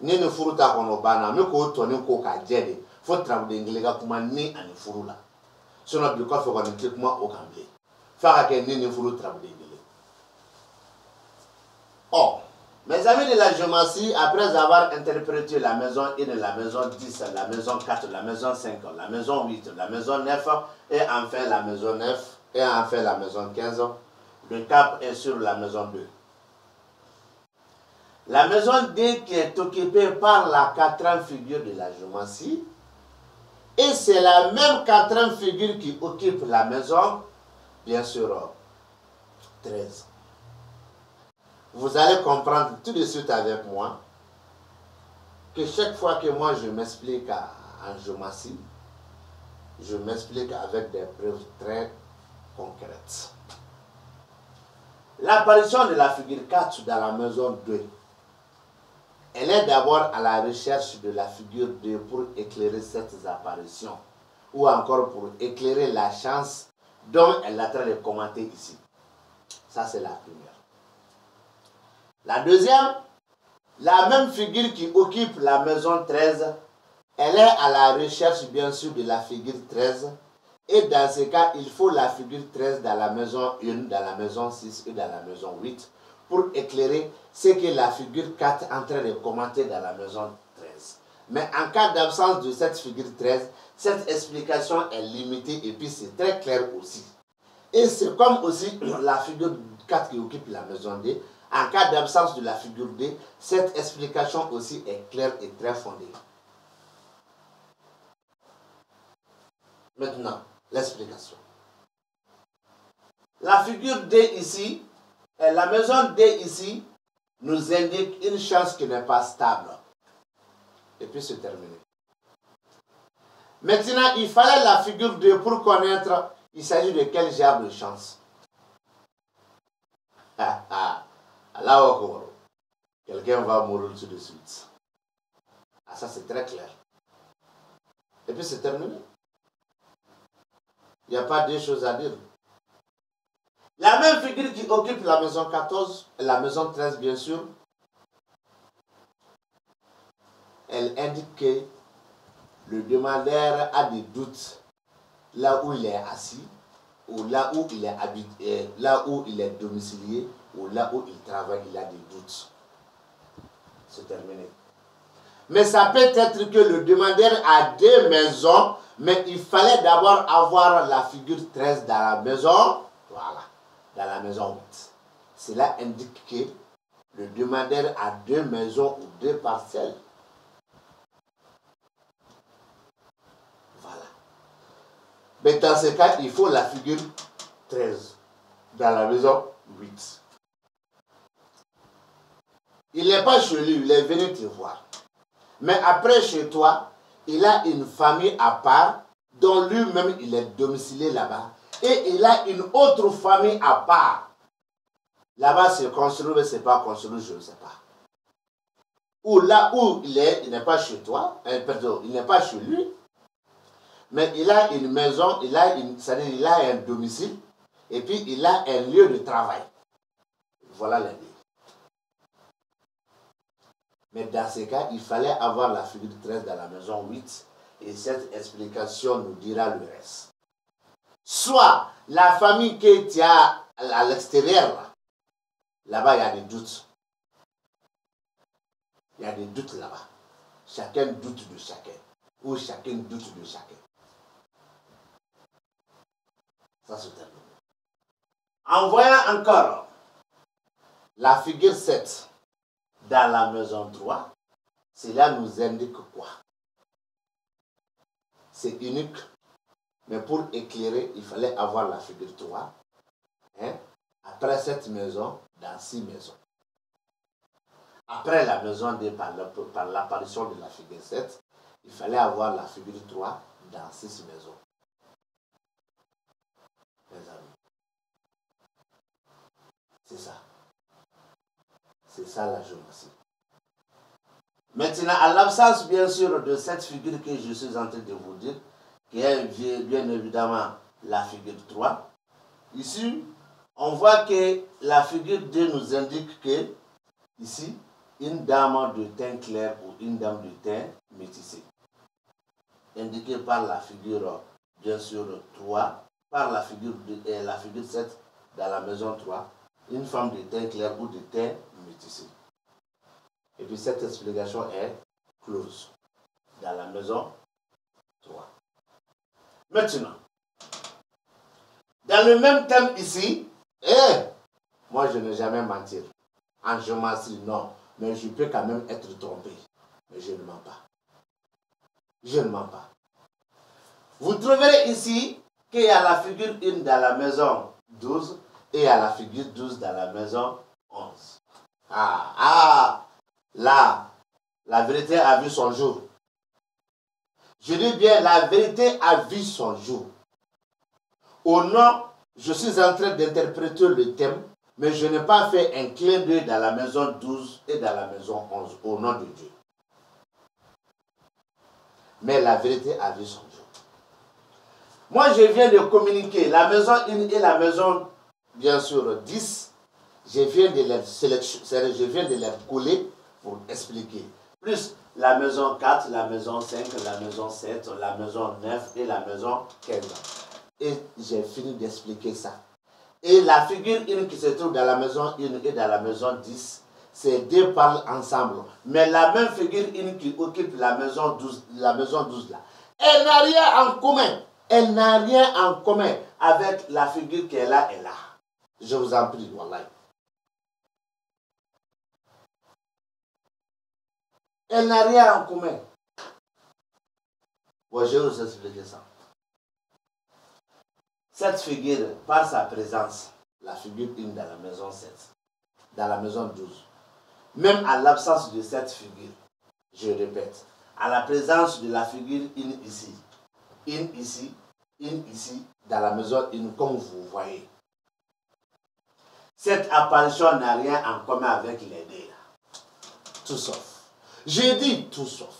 nini furu ta kono bana me ko to ni ko ka jede fo trabu den gele ga kuma ni ani furu la sono bi ko fe ko ni kuma o kamble fa ka nini furu trabu den gele mes amis de la géomancie, après avoir interprété la maison 1, la maison 10, la maison 4, la maison 5, la maison 8, la maison 9 et enfin la maison 9 et enfin la maison 15, le cap est sur la maison 2. La maison 2 qui est occupée par la 4e figure de la géomancie et c'est la même 4e figure qui occupe la maison, bien sûr, 13. Vous allez comprendre tout de suite avec moi que chaque fois que moi je m'explique en géomancie, je m'explique avec des preuves très concrètes. L'apparition de la figure 4 dans la maison 2 est elle est d'abord à la recherche de la figure 2 pour éclairer cette apparition, ou encore pour éclairer la chance dont elle est en train de commenter ici. Ça, c'est la première. La deuxième, la même figure qui occupe la maison 13, elle est à la recherche, bien sûr, de la figure 13. Et dans ce cas, il faut la figure 13 dans la maison 1, dans la maison 6 et dans la maison 8 pour éclairer ce que la figure 4 est en train de commenter dans la maison 13. Mais en cas d'absence de cette figure 13, cette explication est limitée et puis c'est très clair aussi. Et c'est comme aussi la figure 4 qui occupe la maison D. En cas d'absence de la figure D, cette explication aussi est claire et très fondée. Maintenant, l'explication. La figure D ici, et la maison D ici, nous indique une chance qui n'est pas stable. Et puis c'est terminé. Maintenant, il fallait la figure D pour connaître il s'agit de quel genre de chance. Alors, quelqu'un va mourir tout de suite. Ah, ça c'est très clair. Et puis c'est terminé. Il n'y a pas deux choses à dire. La même figure qui occupe la maison 14 et la maison 13, bien sûr, elle indique que le demandeur a des doutes là où il est assis, ou là où il est habité, là où il est domicilié, ou là où il travaille, il a des doutes. C'est terminé. Mais ça peut être que le demandeur a deux maisons, mais il fallait d'abord avoir la figure 13 dans la maison, voilà, dans la maison 8. Cela indique que le demandeur a deux maisons ou deux parcelles. Voilà. Mais dans ce cas, il faut la figure 13 dans la maison 8. Il n'est pas chez lui, il est venu te voir. Mais après, chez toi, il a une famille à part, dont lui-même il est domicilié là-bas. Et il a une autre famille à part. Là-bas, c'est construit, mais ce n'est pas construit, je ne sais pas. Ou là où il est, il n'est pas chez toi, pardon, il n'est pas chez lui. Mais il a une maison, c'est-à-dire il a un domicile, et puis il a un lieu de travail. Voilà l'idée. Mais dans ce cas, il fallait avoir la figure 13 dans la maison 8, et cette explication nous dira le reste. Soit la famille que tu as à l'extérieur, là-bas il y a des doutes. Il y a des doutes là-bas. Chacun doute de chacun, ou chacun doute de chacun. Ça se termine. En voyant encore la figure 7 dans la maison 3, cela nous indique quoi? C'est unique, mais pour éclairer, il fallait avoir la figure 3. Hein? Après cette maison, dans 6 maisons. Après la maison 2, par l'apparition de la figure 7, il fallait avoir la figure 3 dans 6 maisons. Mes amis. C'est ça. C'est ça la géométrie. Maintenant, à l'absence bien sûr de cette figure que je suis en train de vous dire, qui est bien évidemment la figure 3, ici, on voit que la figure 2 nous indique que, ici, une dame de teint clair ou une dame de teint métissé. Indiquée par la figure, bien sûr, 3, par la figure 7 dans la maison 3, une femme de teint clair ou de teint métissé. Et puis cette explication est close dans la maison 3. Maintenant, dans le même thème ici, moi je n'ai jamais menti. En géométrie, non. Mais je peux quand même être trompé. Mais je ne mens pas. Je ne mens pas. Vous trouverez ici qu'il y a la figure 1 dans la maison 12 et il y a la figure 12 dans la maison 11. Là, la vérité a vu son jour. Je dis bien, la vérité a vu son jour. Au nom, je suis en train d'interpréter le thème, Mais je n'ai pas fait un clin d'œil dans la maison 12 et dans la maison 11, au nom de Dieu. Mais la vérité a vu son jour. Moi, je viens de communiquer la maison 1 et la maison, bien sûr, 10. Je viens de les coller pour expliquer. Plus la maison 4, la maison 5, la maison 7, la maison 9 et la maison 15. Et j'ai fini d'expliquer ça. Et la figure 1 qui se trouve dans la maison 1 et dans la maison 10, ces deux parlent ensemble. Mais la même figure 1 qui occupe la maison 12 là, elle n'a rien en commun. Elle n'a rien en commun avec la figure qui est là et là. Je vous en prie, wallahi. Elle n'a rien en commun. Bon, je vais vous expliquer ça. Cette figure, par sa présence, la figure 1 dans la maison 7, dans la maison 12, même à l'absence de cette figure, je répète, à la présence de la figure 1 ici, dans la maison 1, comme vous voyez, cette apparition n'a rien en commun avec les deux. Tout sauf. Je dis tout sauf.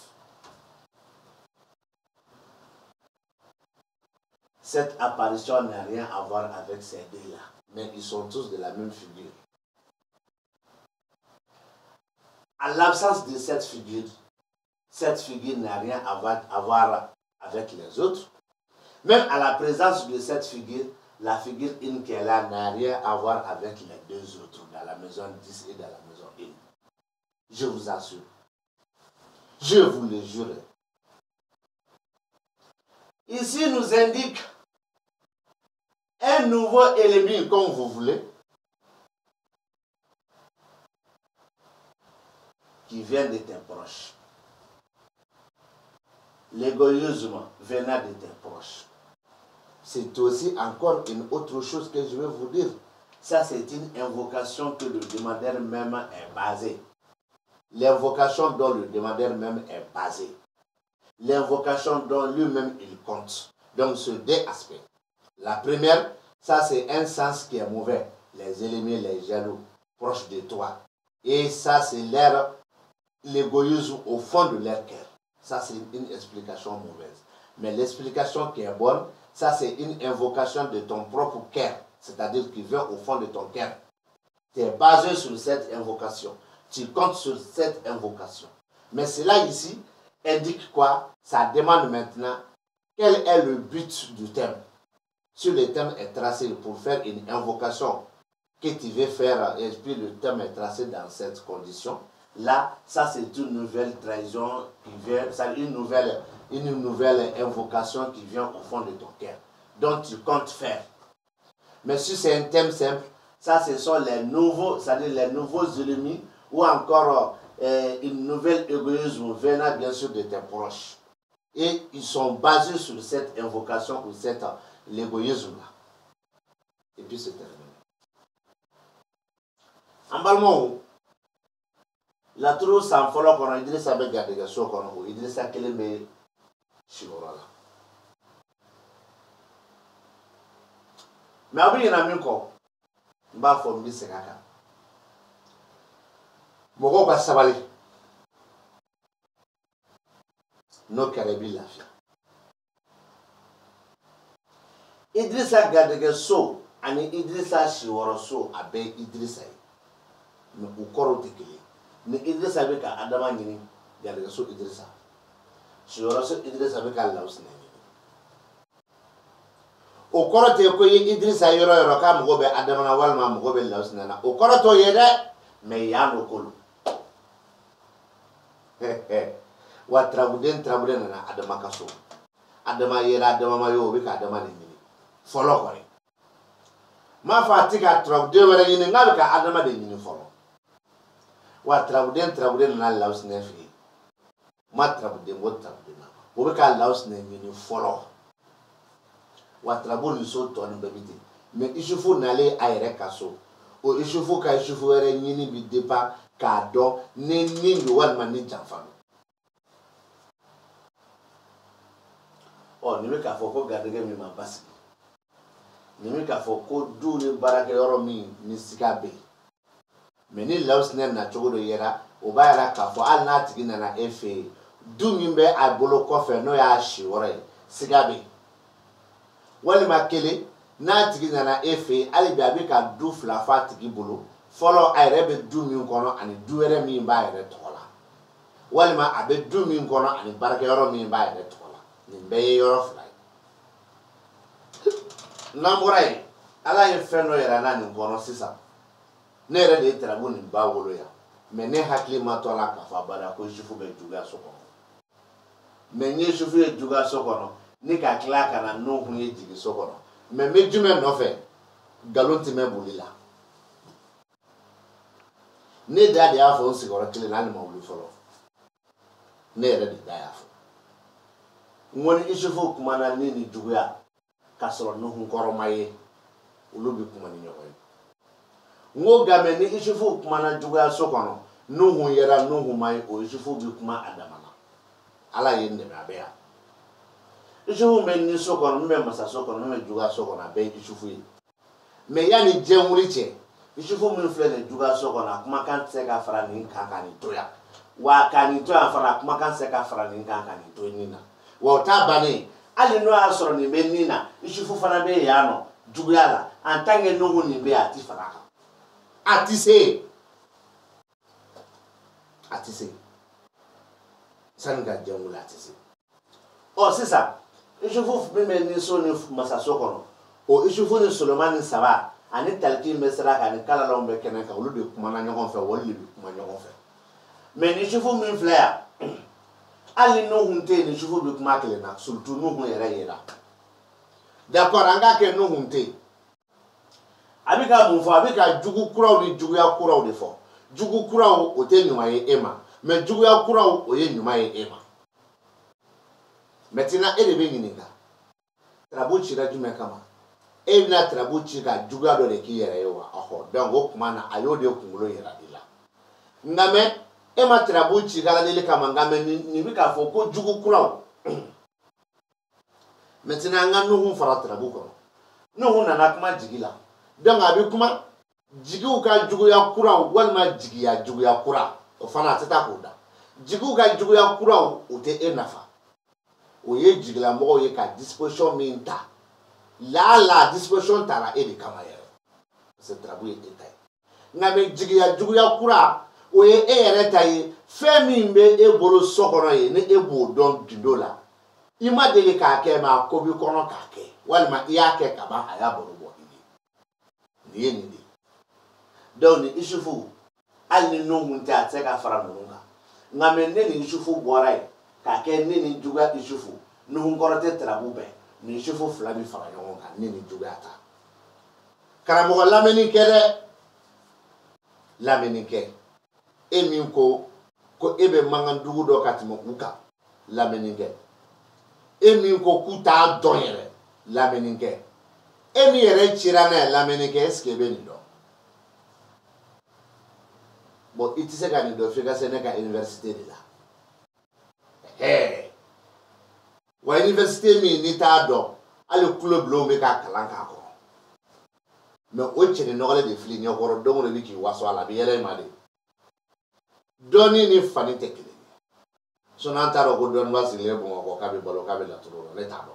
Cette apparition n'a rien à voir avec ces deux-là. Mais ils sont tous de la même figure. À l'absence de cette figure n'a rien à voir avec les autres. Même à la présence de cette figure, la figure 1 qui est là n'a rien à voir avec les deux autres, dans la maison 10 et dans la maison 1. Je vous assure. Je vous le jure. Ici nous indique un nouveau ennemi, comme vous voulez, qui vient de tes proches. L'égoïsme venant de tes proches. C'est aussi encore une autre chose que je vais vous dire. Ça, c'est une invocation que le demandeur même est basé. L'invocation dont le demandeur même est basé. L'invocation dont lui-même il compte. Donc, ce deux aspects. La première, ça c'est un sens qui est mauvais. Les ennemis, les jaloux, proches de toi. Et ça, c'est l'égoïsme au fond de leur cœur. Ça, c'est une explication mauvaise. Mais l'explication qui est bonne, ça, c'est une invocation de ton propre cœur. C'est-à-dire qui vient au fond de ton cœur. Tu es basé sur cette invocation. Tu comptes sur cette invocation. Mais cela ici indique quoi? Ça demande maintenant quel est le but du thème. Si le thème est tracé pour faire une invocation que tu veux faire, et puis le thème est tracé dans cette condition, là, ça c'est une nouvelle trahison qui vient, c'est une nouvelle invocation qui vient au fond de ton cœur, dont tu comptes faire. Mais si c'est un thème simple, ça ce sont les nouveaux, c'est-à-dire les nouveaux ennemis, ou encore une nouvelle égoïsme venant bien sûr de tes proches. Et ils sont basés sur cette invocation ou l'égoïsme-là. Et puis c'est terminé. En balmont, la trousse sans follow qu'on a Idrissa be garder so qu'on ou Idrissa Keleme Chirora. Mais abi na mi ko mba fo mbi sekaka. Moko ba sabali. No karebi lafia. Idrissa garder so ani Idrissa Chirora so abe Idrissa. Mais au corps de Kili. Mais Idrissa be ka Adama nyini garder so Idrissa. Chirora so Idrissa be ka Laos na. O kɔrɔ tɛ ko ye Idrissa yɔrɔ yɔrɔ k'a mago bɛ Adama na walima mago bɛ Laos na o kɔrɔ t'o ye dɛ mais yan n'o kolo wa Traoré nana Adama ka so Adama yera Adama ma ye o bɛ ka Adama de ɲini fɔlɔ kɔni m'a fɔ a tɛ ka Traoré wɛrɛ ɲini nka bɛ ka Adama de ɲini fɔlɔ wa Traoré nana Laos na fɛ ma Traoré n ko Traoré na o bɛ ka Laos na ɲini fɔlɔ. Watrabo so tɔni bɛɛ bi ten mais Isufu nalen a yɛrɛ ka so o Isufu ka Isufu wɛrɛ ɲini bi dépend k'a dɔn ni nin don walima ni janfa don nin bɛ k'a fɔ ko garijɛgɛ min ma basigi Nimi ka fo ko du ni barake yoro mi ni sika be. Mais ni lausne na chogo do yera o ba yara ka fo al na tigi na efe du mi be a bolo kofe no ya shi wore sika be. Wali makele na tigi na efe ali bi abi ka du fla fa tigi bolo follow ay rebe du mi kono ani du ere mi ba yere tola. Wali ma abe du mi kono ani barake yoro mi ba yere tola. Ni be yoro fla. Namurai ala ye feno yera na ni kono sisa. Ne yɛrɛ de ye tarabu nin ba wolo ya mais ne hakili ma to la ka fa bada ko jufu bɛ juguya so kɔnɔ mais ni jufu ye juguya so kɔnɔ ni ka tila ka na n'o kun ye jigi so kɔnɔ mais n bɛ jumɛn nɔfɛ nkalon tɛ mɛn boli la ne da de y'a fɔ n sigiyɔrɔ kelen na hali ma wuli fɔlɔ ne yɛrɛ de da y'a fɔ n ko ni jufu kumana ni ni juguya k'a sɔrɔ n'o kɔrɔma ye olu bɛ kuma ni ɲɔgɔn ye. Ngo game ni ishifu kuma na juguya so kono nuhu yera nuhu mai o ishifu bi kuma adamana ala yende me abeya ishifu me ni so kono me masa so kono me juguya so kono be ishifu yi me yani jemuri che ishifu mi fle ne juguya so kono kuma kan se ka fara ni kanka ni toya wa kan ni toya fara kuma kan se ka fara ni kanka ni to nina wa ta bani ali no asoro ni be nina ishifu fana be yano juguya la antange nuhu ni be ati fara Atise sanga jamula atise o sisa ishufu bime ni so ni masaso kono o ishufu ni Solomon saba ani talki mesra ka ni kala lombe kenen ka ulu de kuma na nyogon fe woli bi kuma nyogon fe mais ni ishufu min flaya ali no hunte ni ishufu bi kuma kele na surtout no hun yera d'accord anga ke no hunte abika munfo abika jugu kuraw ni juguya kuraw de fo jugu kuraw o te nyuma ye ema mais juguya kuraw o ye nyuma ye ema maintenant ele be nyininga trabu chira jume kama e na trabu chira juguya do de ki yere yewa aho donc o kuma na ayo de kungulo yera dila ngame ema trabu chira le kama ngame ni bika fo ko jugu kuraw maintenant nganu hu fara trabu ko no hu na kuma jigila donc abi kuma jigiw ka juguya kura walma jigiya juguya kura o fana tata ko da jigiw ka juguya kura o te enafa o ye jigila mo ye ka disposition min ta la disposition tara e de kama yere c'est travail détail na me jigiya juguya kura o ye e yere tayi fe min be e bolo sokoro ye ne e bo don dindola ima dele ka ke ma ko bi kono ka ke walma iya ke ka ba aya bolo Yeni donc ni ishufu ali no munta tseka fara nunga ngame ne ni ishufu borai ka ke ne ni juga ishufu no ngorote trabu be ni ishufu flabi fara yonga ne ni juga ta karamo lameni kere lameni ke emi ko ebe mangan dugu do katimo uka lameni ke emi ko kuta donyere lameni ke emi yere chirana lameni ke eske be ni do bon itise ka ni do fika sene ka université de la wa université mi ni ta do ale club lo me ka kalan ka ko mais o chene no gale de fili nyokoro do mo ni ki waso ala bi yele ma de doni ni fani tekele so na ta ro ko don wasi le bon ko ka be bolo ka be la turo le ta do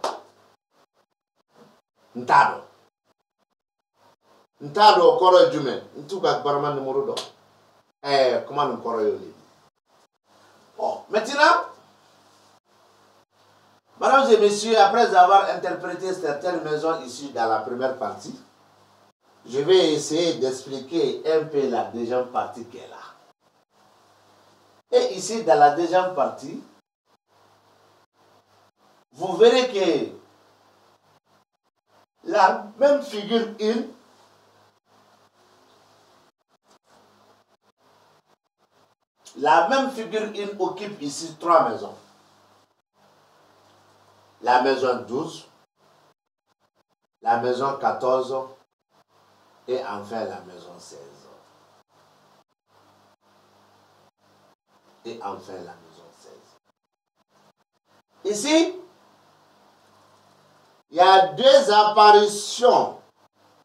ntado koro jume ntuka barman numéro do comment nous koro yoli bon maintenant mesdames et messieurs, après avoir interprété certaines maisons ici dans la première partie, je vais essayer d'expliquer un peu la deuxième partie qui est là. Et ici dans la deuxième partie, vous verrez que la même figure 1 occupe ici 3 maisons. La maison 12, la maison 14 et enfin la maison 16. Et enfin la maison 16. Ici, il y a 2 apparitions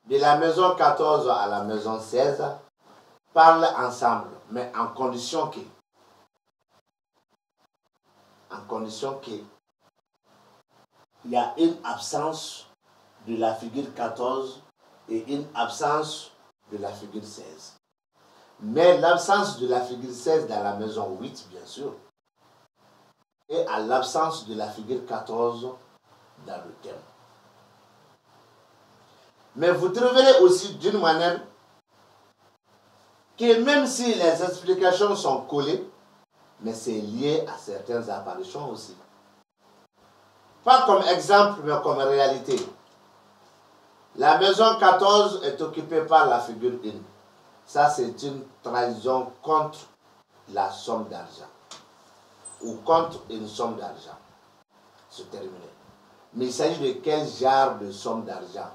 de la maison 14 à la maison 16 parlent ensemble, mais en condition qu'il y a une absence de la figure 14 et une absence de la figure 16. Mais l'absence de la figure 16 dans la maison 8, bien sûr, et à l'absence de la figure 14 dans le thème. Mais vous trouverez aussi d'une manière que même si les explications sont collées, mais c'est lié à certaines apparitions aussi. Pas comme exemple, mais comme réalité. La maison 14 est occupée par la figure 1. Ça, c'est une trahison contre la somme d'argent. Ou contre une somme d'argent. C'est terminé. Mais il s'agit de quel genre de somme d'argent?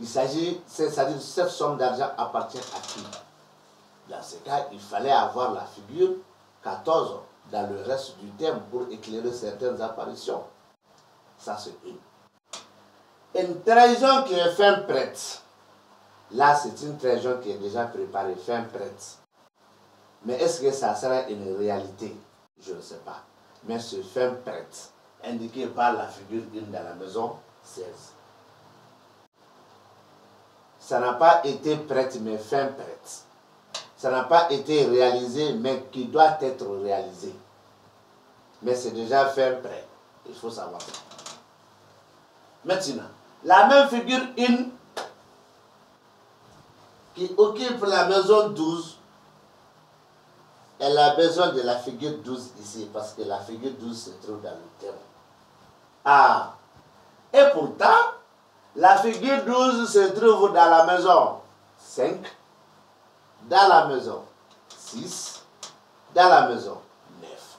C'est-à-dire cette somme d'argent appartient à qui? Dans ce cas, il fallait avoir la figure 14 dans le reste du thème pour éclairer certaines apparitions. Ça, c'est une. Une trahison qui est fin prête. Là, c'est une trahison qui est déjà préparée, fin prête. Mais est-ce que ça sera une réalité? Je ne sais pas. Mais c'est fin prête, indiqué par la figure 1 dans la maison 16. Ça n'a pas été prête, mais fin prête. Ça n'a pas été réalisé, mais qui doit être réalisé. Mais c'est déjà fin prêt. Il faut savoir ça. Maintenant, la même figure 1 qui occupe la maison 12, elle a besoin de la figure 12 ici, parce que la figure 12 se trouve dans le thème. Ah, et pourtant, la figure 12 se trouve dans la maison 5, dans la maison 6, dans la maison 9.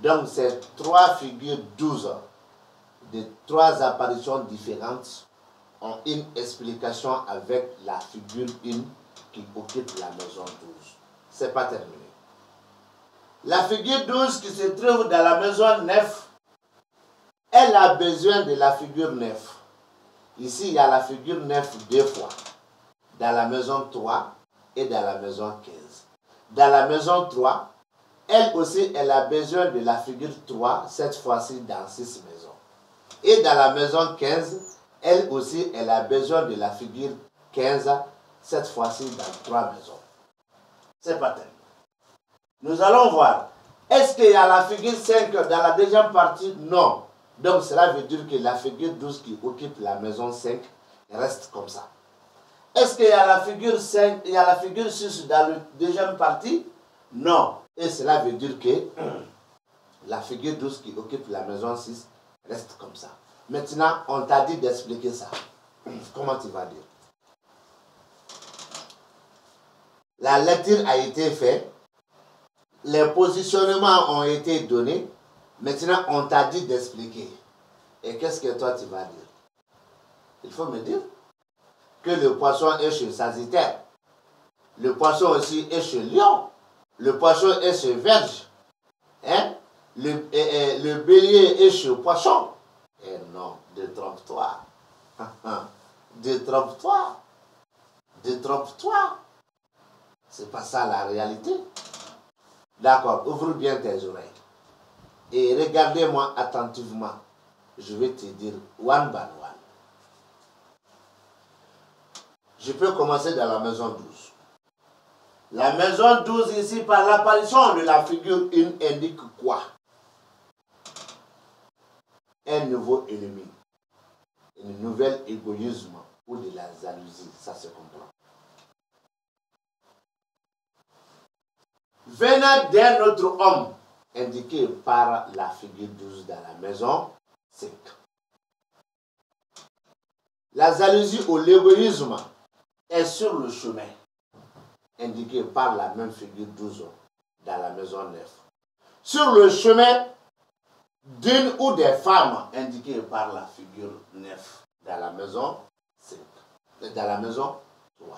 Donc, ces trois figures 12, de trois apparitions différentes, ont une explication avec la figure 1 qui occupe la maison 12. Ce n'est pas terminé. La figure 12 qui se trouve dans la maison 9, elle a besoin de la figure 9. Ici, il y a la figure 9 deux fois, dans la maison 3 et dans la maison 15. Dans la maison 3, elle aussi, elle a besoin de la figure 3, cette fois-ci dans 6 maisons. Et dans la maison 15, elle aussi, elle a besoin de la figure 15, cette fois-ci dans 3 maisons. C'est pas terminé. Nous allons voir. Est-ce qu'il y a la figure 5 dans la deuxième partie? Non. Donc cela veut dire que la figure 12 qui occupe la maison 5 reste comme ça. Est-ce qu'il y a la figure 5, il y a la figure 6 dans la deuxième partie? Non. Et cela veut dire que la figure 12 qui occupe la maison 6 reste comme ça. Maintenant, on t'a dit d'expliquer ça. Comment tu vas dire? La lecture a été faite. Les positionnements ont été donnés. Maintenant, on t'a dit d'expliquer. Et qu'est-ce que toi, tu vas dire? Il faut me dire que le poisson est chez Sagittaire. Le poisson aussi est chez Lion. Le poisson est chez Vierge. Hein? Le bélier est chez Poisson. Et non, détrompe-toi. Détrompe-toi. Détrompe-toi. C'est pas ça la réalité. D'accord, ouvre bien tes oreilles. Et regardez-moi attentivement. Je vais te dire one by one. Je peux commencer dans la maison 12. La maison 12 ici, par l'apparition de la figure 1, indique quoi? Un nouveau ennemi. Un nouvel égoïsme ou de la jalousie. Ça se comprend. Venant d'un autre homme, indiqué par la figure 12 dans la maison 5. La jalousie ou l'égoïsme est sur le chemin, indiqué par la même figure 12 dans la maison 9. Sur le chemin d'une ou des femmes, indiquées par la figure 9 dans la maison 5, dans la maison 3.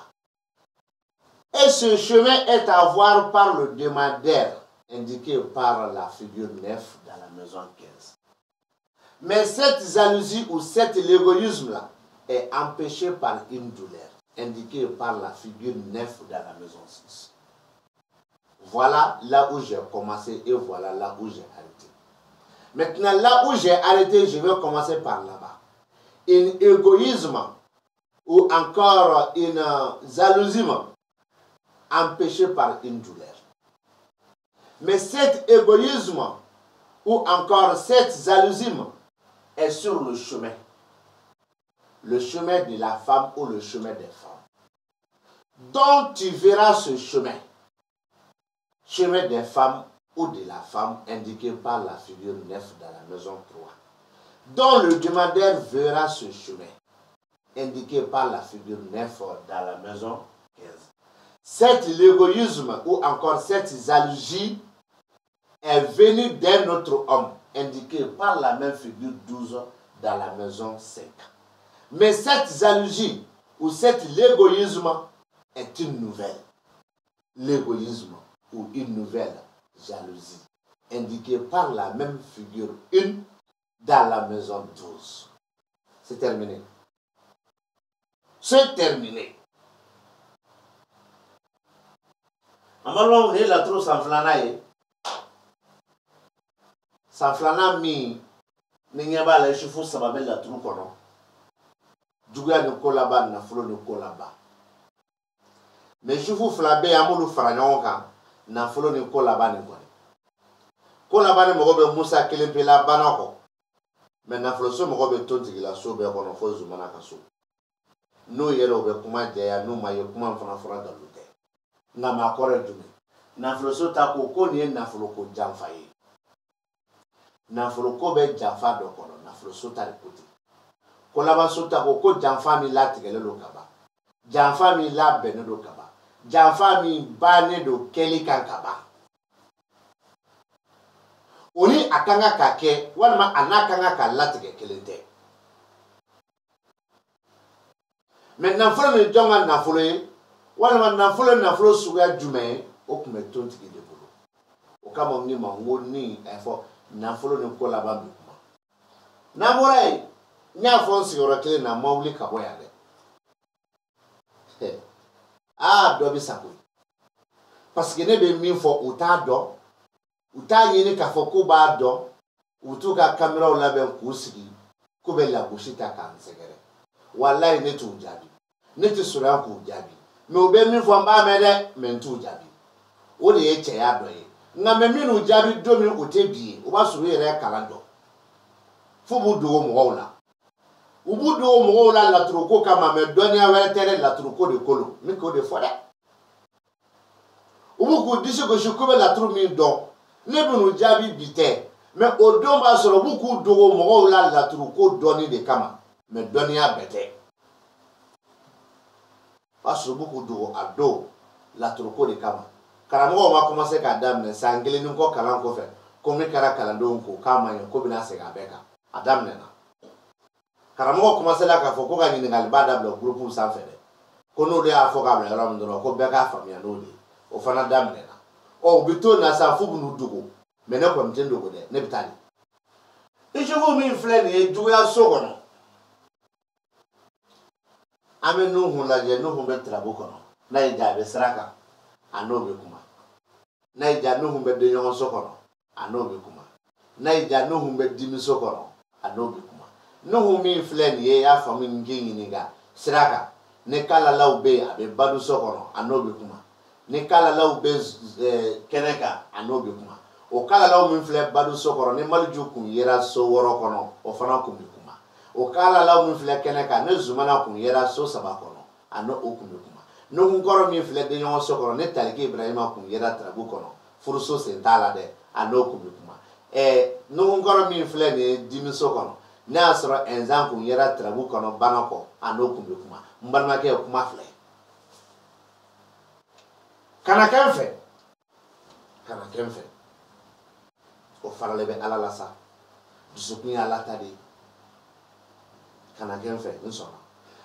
Et ce chemin est à voir par le demandeur, indiqué par la figure 9 dans la maison 15. Mais cette jalousie ou cet égoïsme-là est empêché par une douleur, indiquée par la figure 9 dans la maison 6. Voilà là où j'ai commencé et voilà là où j'ai arrêté. Maintenant, là où j'ai arrêté, je vais commencer par là-bas. Un égoïsme ou encore une jalousie empêché par une douleur. Mais cet égoïsme ou encore cette jalousie est sur le chemin. Le chemin de la femme ou le chemin des femmes. Donc tu verras ce chemin. Chemin des femmes ou de la femme indiqué par la figure 9 dans la maison 3. Donc le demandeur verra ce chemin indiqué par la figure 9 dans la maison 15. Cet égoïsme ou encore cette jalousie est venue d'un autre homme indiqué par la même figure 12 dans la maison 5. Mais cette jalousie ou cet égoïsme est une nouvelle. L'égoïsme ou une nouvelle jalousie indiquée par la même figure 1 dans la maison 12. C'est terminé. C'est terminé. Amalon ne la trop sanflana ye. Sanflana mi ni nyaba la chifu sababe la trop kono. Duga ni kolaba na flo ni kolaba. Mais chifu flabe amulu faranyonka na flo ni kolaba ni kone. Kolaba ni mogobe Musa kelempela banako. Mais na flo so mogobe tonti la so be kono fo zumana kaso. No yero be kuma jaya no maye kuma fana fura dalute. Na makore dume. Na flo so ta ko ni na flo ko jamfa yi. Na flo ko be jamfa do kono na flo so ta ripoti. Kolaba so ta ko jamfa mi la tigele lo kaba. Jamfa mi la bene do kaba. Jamfa mi bane do keli kan kaba. Oni akanga kake walma anakanga ka latige kelente. Maintenant folo ni jonga na folo ye walma na folo suga jume o kume tontigi de bolo. O kama ni ma ngoni efo na folo ni ko laba bi kuma. Na morai nya fonsi ora kele na mawli ka boya de. Ah do bi sako. Parce que ne be mi fo uta do uta yini ka fo ko ba do utu ka camera o labe ko sigi ko be la bushita kan segere. Wallahi ne tu jabi. Ne ti sura ku jabi. Me obe mi fo mba me de me tu jabi. O de ye che ya do ye. Na me mi nu jabi do mi o te bi. O ba suru yere kala do. Fo bu do mo wala. Ubu do mo wala la truko kama me doni awere tere la truko de kolo. Mi ko de fora. Ubu ku disi ko shukube la tru mi do. Ne bu nu jabi bite. Me odo ba soro bu ku do mo wala la truko doni de kama. Me doni a bete. Parce que beaucoup de ado la truco de kama. Karamo ma commencé ka adam ne sangele ni ko kalan ko fe. Ko me kara kalando ko kama yo ko bina se ga beka. Adam ne na. Karamo commencé la ka fo ko ga ni ngal bada blo groupe sa fe de. Ko no de afo ga bla ram do ko beka famia no de. O fana adam ne na. O bito na sa fu bunu dugo. Me ne ko mtendo ko de ne bitali. E je vous mi flene e dugo ya sogono. Ame no hun la je no hun be trabo kono na ija be sraka anobe kuma na ija no hun be de yon so kono anobe kuma na ija no hun be dimi so kono anobe kuma no hun mi flen ye ya fami ngingi niga sraka ne kala law be abe badu so kono anobe kuma ne kala law be keneka anobe kuma o kala law mi flen badu so kono ne malju kun yera so woro kono o fana kun o kala la mu fle keneka ne zumana kun yera so saba kono ano okunu kuma no kun koro mi fle de yon so kono ne talike Ibrahima kun yera trabu kono furuso sentala de ano okunu kuma no kun koro mi fle ne dimi so kono ne asro enzan kun yera trabu kono banako ano okunu kuma mbalma ke kuma fle kana kenfe o farale be ala la sa dusukun ala tadi kana kenfe nsoma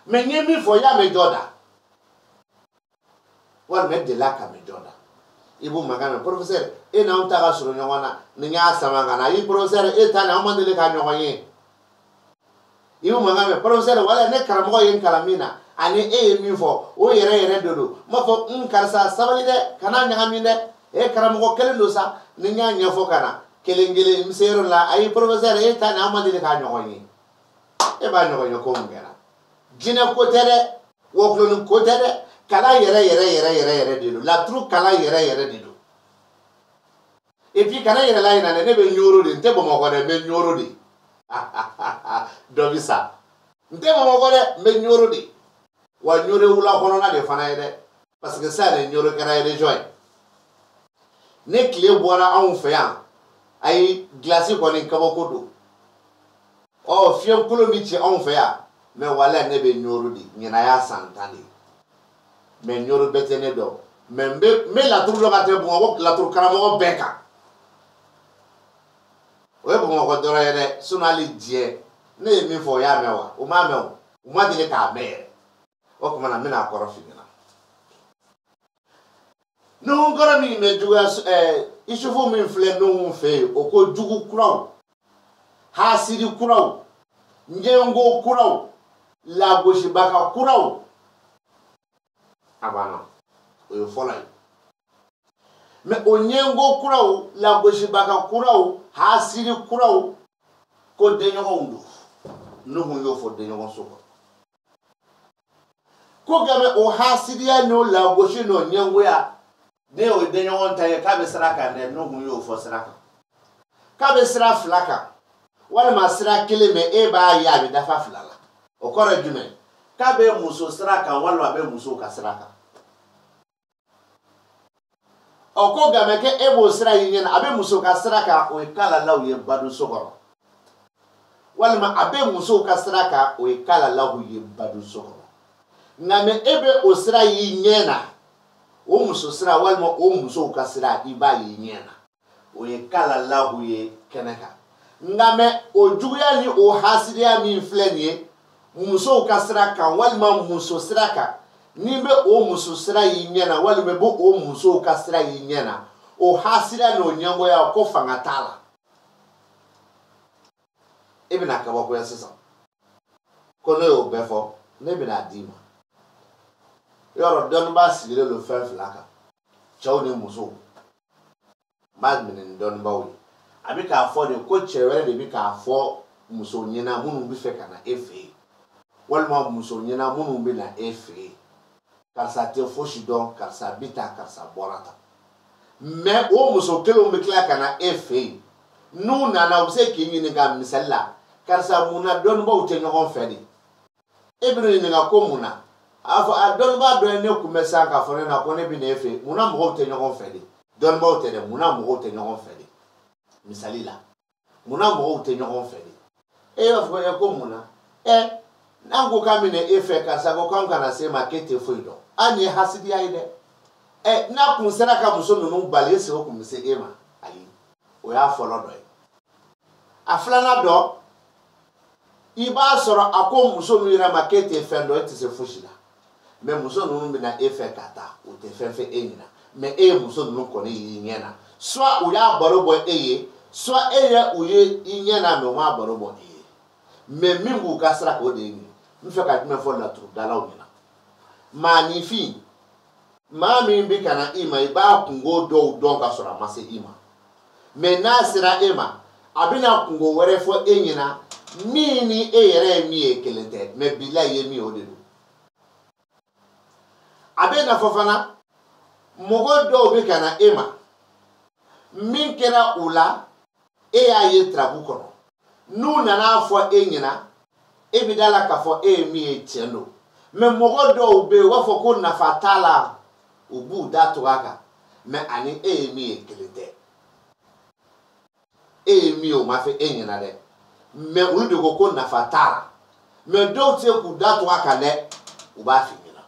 me nyemi fo ya me joda wal me de la ka me joda ibu magana professeur e na unta ga suru nywana ni nya sama ngana yi professeur e ta na amande le ka nyoye iu mangame professeur wala ne karamo yen kalamina ani mi fo o yere dodo ma fo karsa sabali de kana nyangami de karamo kelen do sa ni nya fo kana kelengele msero la ay professeur ta na amadi de ka nyogoni ba nyogoni ko ngena jina ko tere wo klonu ko tere kala yere dodo la tru kala yere dodo et puis kana yere la ina ne be nyoro de te bo mo ko de be nyoro de Dovisa. Ntemo mogole me nyoro di. Wa nyore wula kono na de fana ide. Parce que ça les nyoro kara ide joy. Ne clé boira an fe yan. Ay glace ko ni kaboko do. Oh fiem kolomiti an fe ya. Me wala ne be nyoro di. Nyina ya santani. Me nyoro betene do. Me la tour lo gate bon la tour karamo beka. Oye bon ko dora ide sunali die. Ne mi fo ya mewa o ma mewo o ma dile ka mere o kuma na me na akoro figina no ngora mi me juga isufu mi fle no fe o ko jugu kuraw ha siri kuraw njengo kuraw la goshi baka kuraw abana o folay me o njengo kuraw la goshi baka kuraw ha siri kuraw ko denyo ndu no hun yo fo de yon soko ko game o hasidia no la goshi no nyango ya de o de yon taye ka be sraka ne no hun yo fo sraka ka be sra flaka wala ma sra kele me e ba ya be dafa flala o kora jume ka be muso sraka wala be muso ka sraka o ko game ke e bo sra yin abe muso ka sraka o kala law ye badu sokoro walma abe muso kasraka o kala lahu ye badu soko ngame ebe osra yi nyena o muso sra walma o muso kasra iba yi nyena o kala lahu ye keneka ngame o juya ni o hasidia mi flenie muso kasraka walma muso sraka nimbe o muso sra yi nyena walma bo o muso kasra yi nyena o hasidia no nyango ya ko fangatala Ibn akaboko ya sisa kono yo befo ne bi na dima yoro don ba sigire lo fe flaka chaw ni muso bad min don ba wi abi ka afọ de ko chewere de bi ka afọ muso nyina munu bi fe kana efe wal ma muso nyina munu bi na efe karsa te foshi don karsa bita karsa borata me o muso kelo mi kla kana efe nu na na use ki nyini ga misalla karsa muna don ba ute nyon fedi ebiri ni nga ko muna afo don ba do ne kumesa ka fo na ko ne bi na efe muna mo ute nyon fedi don ba ute de muna mo ute nyon fedi misalila muna mo ute nyon fedi afo ya ko muna nango kami ne efe karsa ko kan kana se market fo do ani hasidi aide na kunsera ka muso no bale se ko kumse ema ayi o ya folo do aflana do iba soro ako muso no ira makete fendo etise fushila me muso no bi na efe kata o te fefe enyina me muso no ko ni nyena so o ya borobo so uye nyena me wa borobo me mingu kasra ko de ni mfe ka me fo la tru dala o nyina ma ni fi ma mi bi kana ima iba kungo do ka soro mase ima me na sira ima abina kungo were fo enyina mini eyere mi ekelete me bila ye mi odedo abena fofana mogo do be kana ema min kera ula aye trabu kono nu nana fo enyina ebidala ka fo mi etieno me mogo do be wa fo ko na fatala ubu datu aka me ani mi ekelete mi o ma fe enyina de me ulude ko na fatara me do te ku datu aka ne uba finyina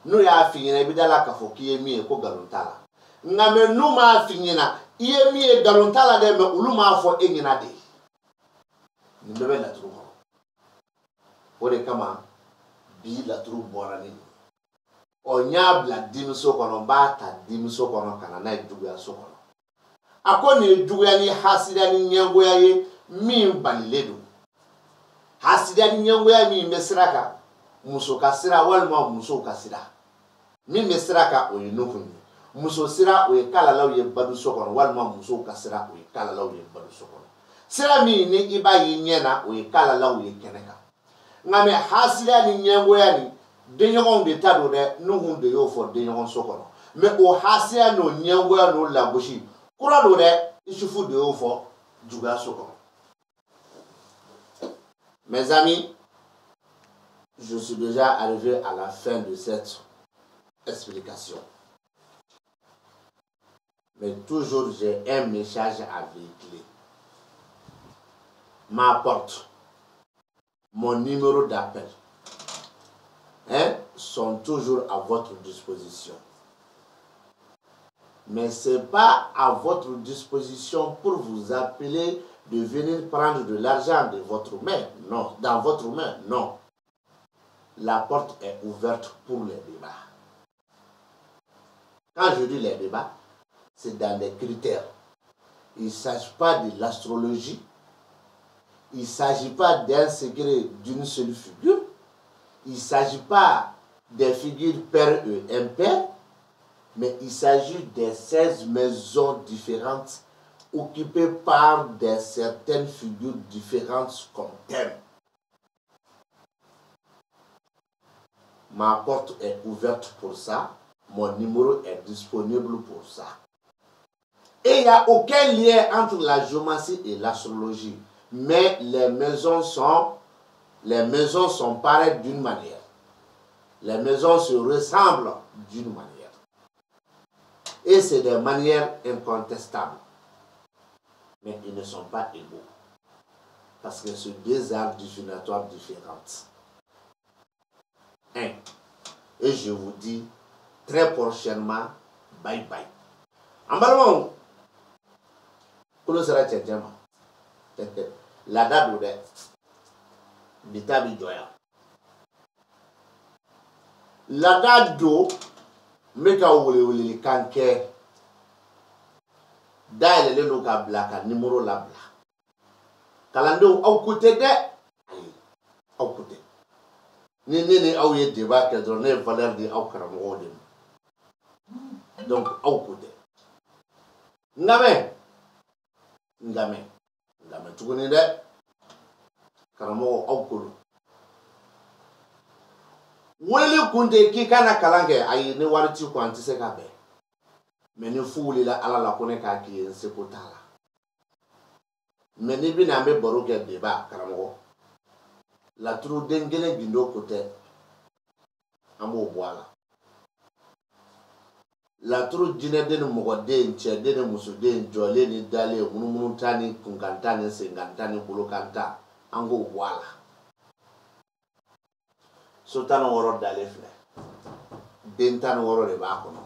no ya finyina bidala ka fo ki mi ko galuntala nga me no ma finyina iye mi galuntala de me uluma fo enyina de ni bebe la tru ko ore kama bi la tru bora ni o nya bla dimso kono bata dimso kono kana na duya so kono akoni duya ni hasida ni nyango ya ye mi baliledo hasidia ni nyangoya mi mesraka muso kasira walma muso kasira mi mesraka o yinuhuni muso sira o kala law ye badu sokono walma muso kasira o kala law ye badu sokono sira mi ni iba yinyena o kala law ye keneka ngame hasidia ni nyangoya ni de nyon de tado de nuhun de yo fo de nyon sokono mais o hasidia no nyangoya no laboshi kura do de isufu de yo fo juga sokono. Mes amis, je suis déjà arrivé à la fin de cette explication. Mais toujours j'ai un message à véhiculer. Ma porte, mon numéro d'appel sont toujours à votre disposition. Mais ce n'est pas à votre disposition pour vous appeler de venir prendre de l'argent de votre main. Non, dans votre main, non. La porte est ouverte pour les débats. Quand je dis les débats, c'est dans les critères. Il ne s'agit pas de l'astrologie. Il ne s'agit pas d'un secret d'une seule figure. Il ne s'agit pas des figures père et impair. Mais il s'agit de 16 maisons différentes occupées par certaines figures différentes comme thème. Ma porte est ouverte pour ça. Mon numéro est disponible pour ça. Et il n'y a aucun lien entre la géomancie et l'astrologie. Mais les maisons sont pareilles d'une manière. Les maisons se ressemblent d'une manière. Et c'est des manières incontestables. Mais ils ne sont pas égaux. Parce que c'est deux arts divinatoires différentes. Et je vous dis très prochainement, bye bye. En bas, comment sera tchétchéma? La date de Bitabi Doya. La date d'eau, mais quand vous voulez kanké, d'ailleurs, le loka blaka, numéro la bla. Kalando, au côté de, au côté. Ni au yé débat que donné valeur de au karamode. Donc, au côté. Ngame, tu connais de karamo au côté. Wele kunde ki kana kalange ayi ne wariti ko antise ka be mais ni fuuli la ala la kone ka ki en se kotala mais ni bina me baro ke deba karamo la tru dengene bindo kote amo boala la tru jine den mo de nche den musu den jole ni dale munumunu tani kunkanta ni senganta ni bulokanta ango boala Sultan woro dale fle dentan woro le ba kono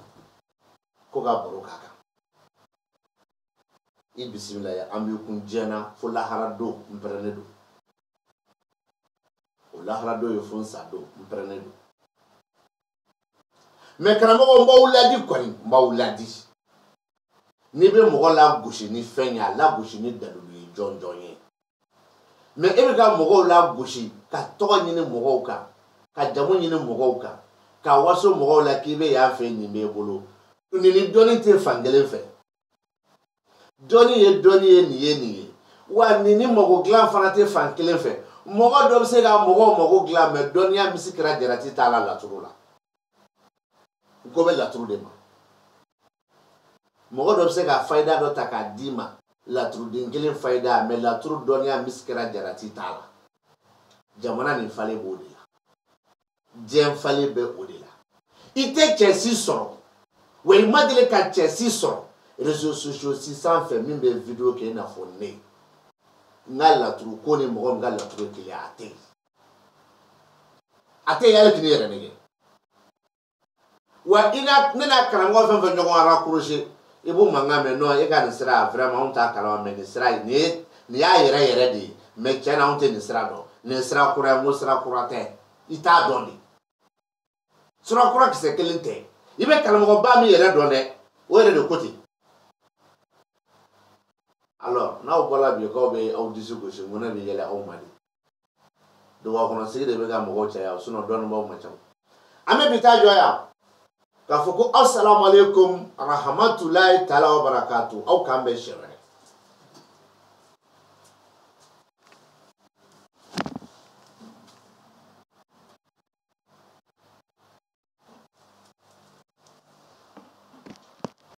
ko ga boro kaka i bismillah ya ambi kun jena fo la harado mprene do o la harado yo fon sa do mprene do me karamo ko mbawladi ko ni mbawladi ni be mo la gushi ni fenya la gushi ni dalu jonjonye me e be ga mo la gushi ka to ni mo ka ka jamu nyine mogo ka waso mogo la kibe ya fe ni me bolo ni doni te fangele fe doni ye ni wa ni mogo glan fana te fangele fe mogo do se ga mogo glan me doni ya misikra jarati tala la turula ko be la turu de ma mogo do se ga faida do takadima la turu dingelen faida me la turu doni ya misikra jarati tala jamana ni fale bodi Dien fallait be au-delà. Il était Chelsea soro. Oui, il m'a dit que Chelsea soro. Réseaux sociaux, si ça fait même des vidéos qui n'a fonné. N'a la trou, connaît mon gars la trou qu'il y a athée. Athée, il y a le client renégé. Ouais, il a n'a qu'à moi faire venir à raccrocher. Et vous m'en mais non, il y a sera vraiment un tas de mais ne sera ni a yere mais tiens, on te ne sera non. Ne sera courant, ne sera couratin. Il t'a donné. Sera courant que c'est quel était. Il va calmer ba mi yere donné. Où est de côté? Alors, now voilà bien qu'on be au dessous que je m'en ai yele au mali. duwa kono sigi de be ga mo caya suno don mo ma cham ame bita joya ka foko assalamu alaikum rahmatullahi ta'ala wa barakatuh au kambe shere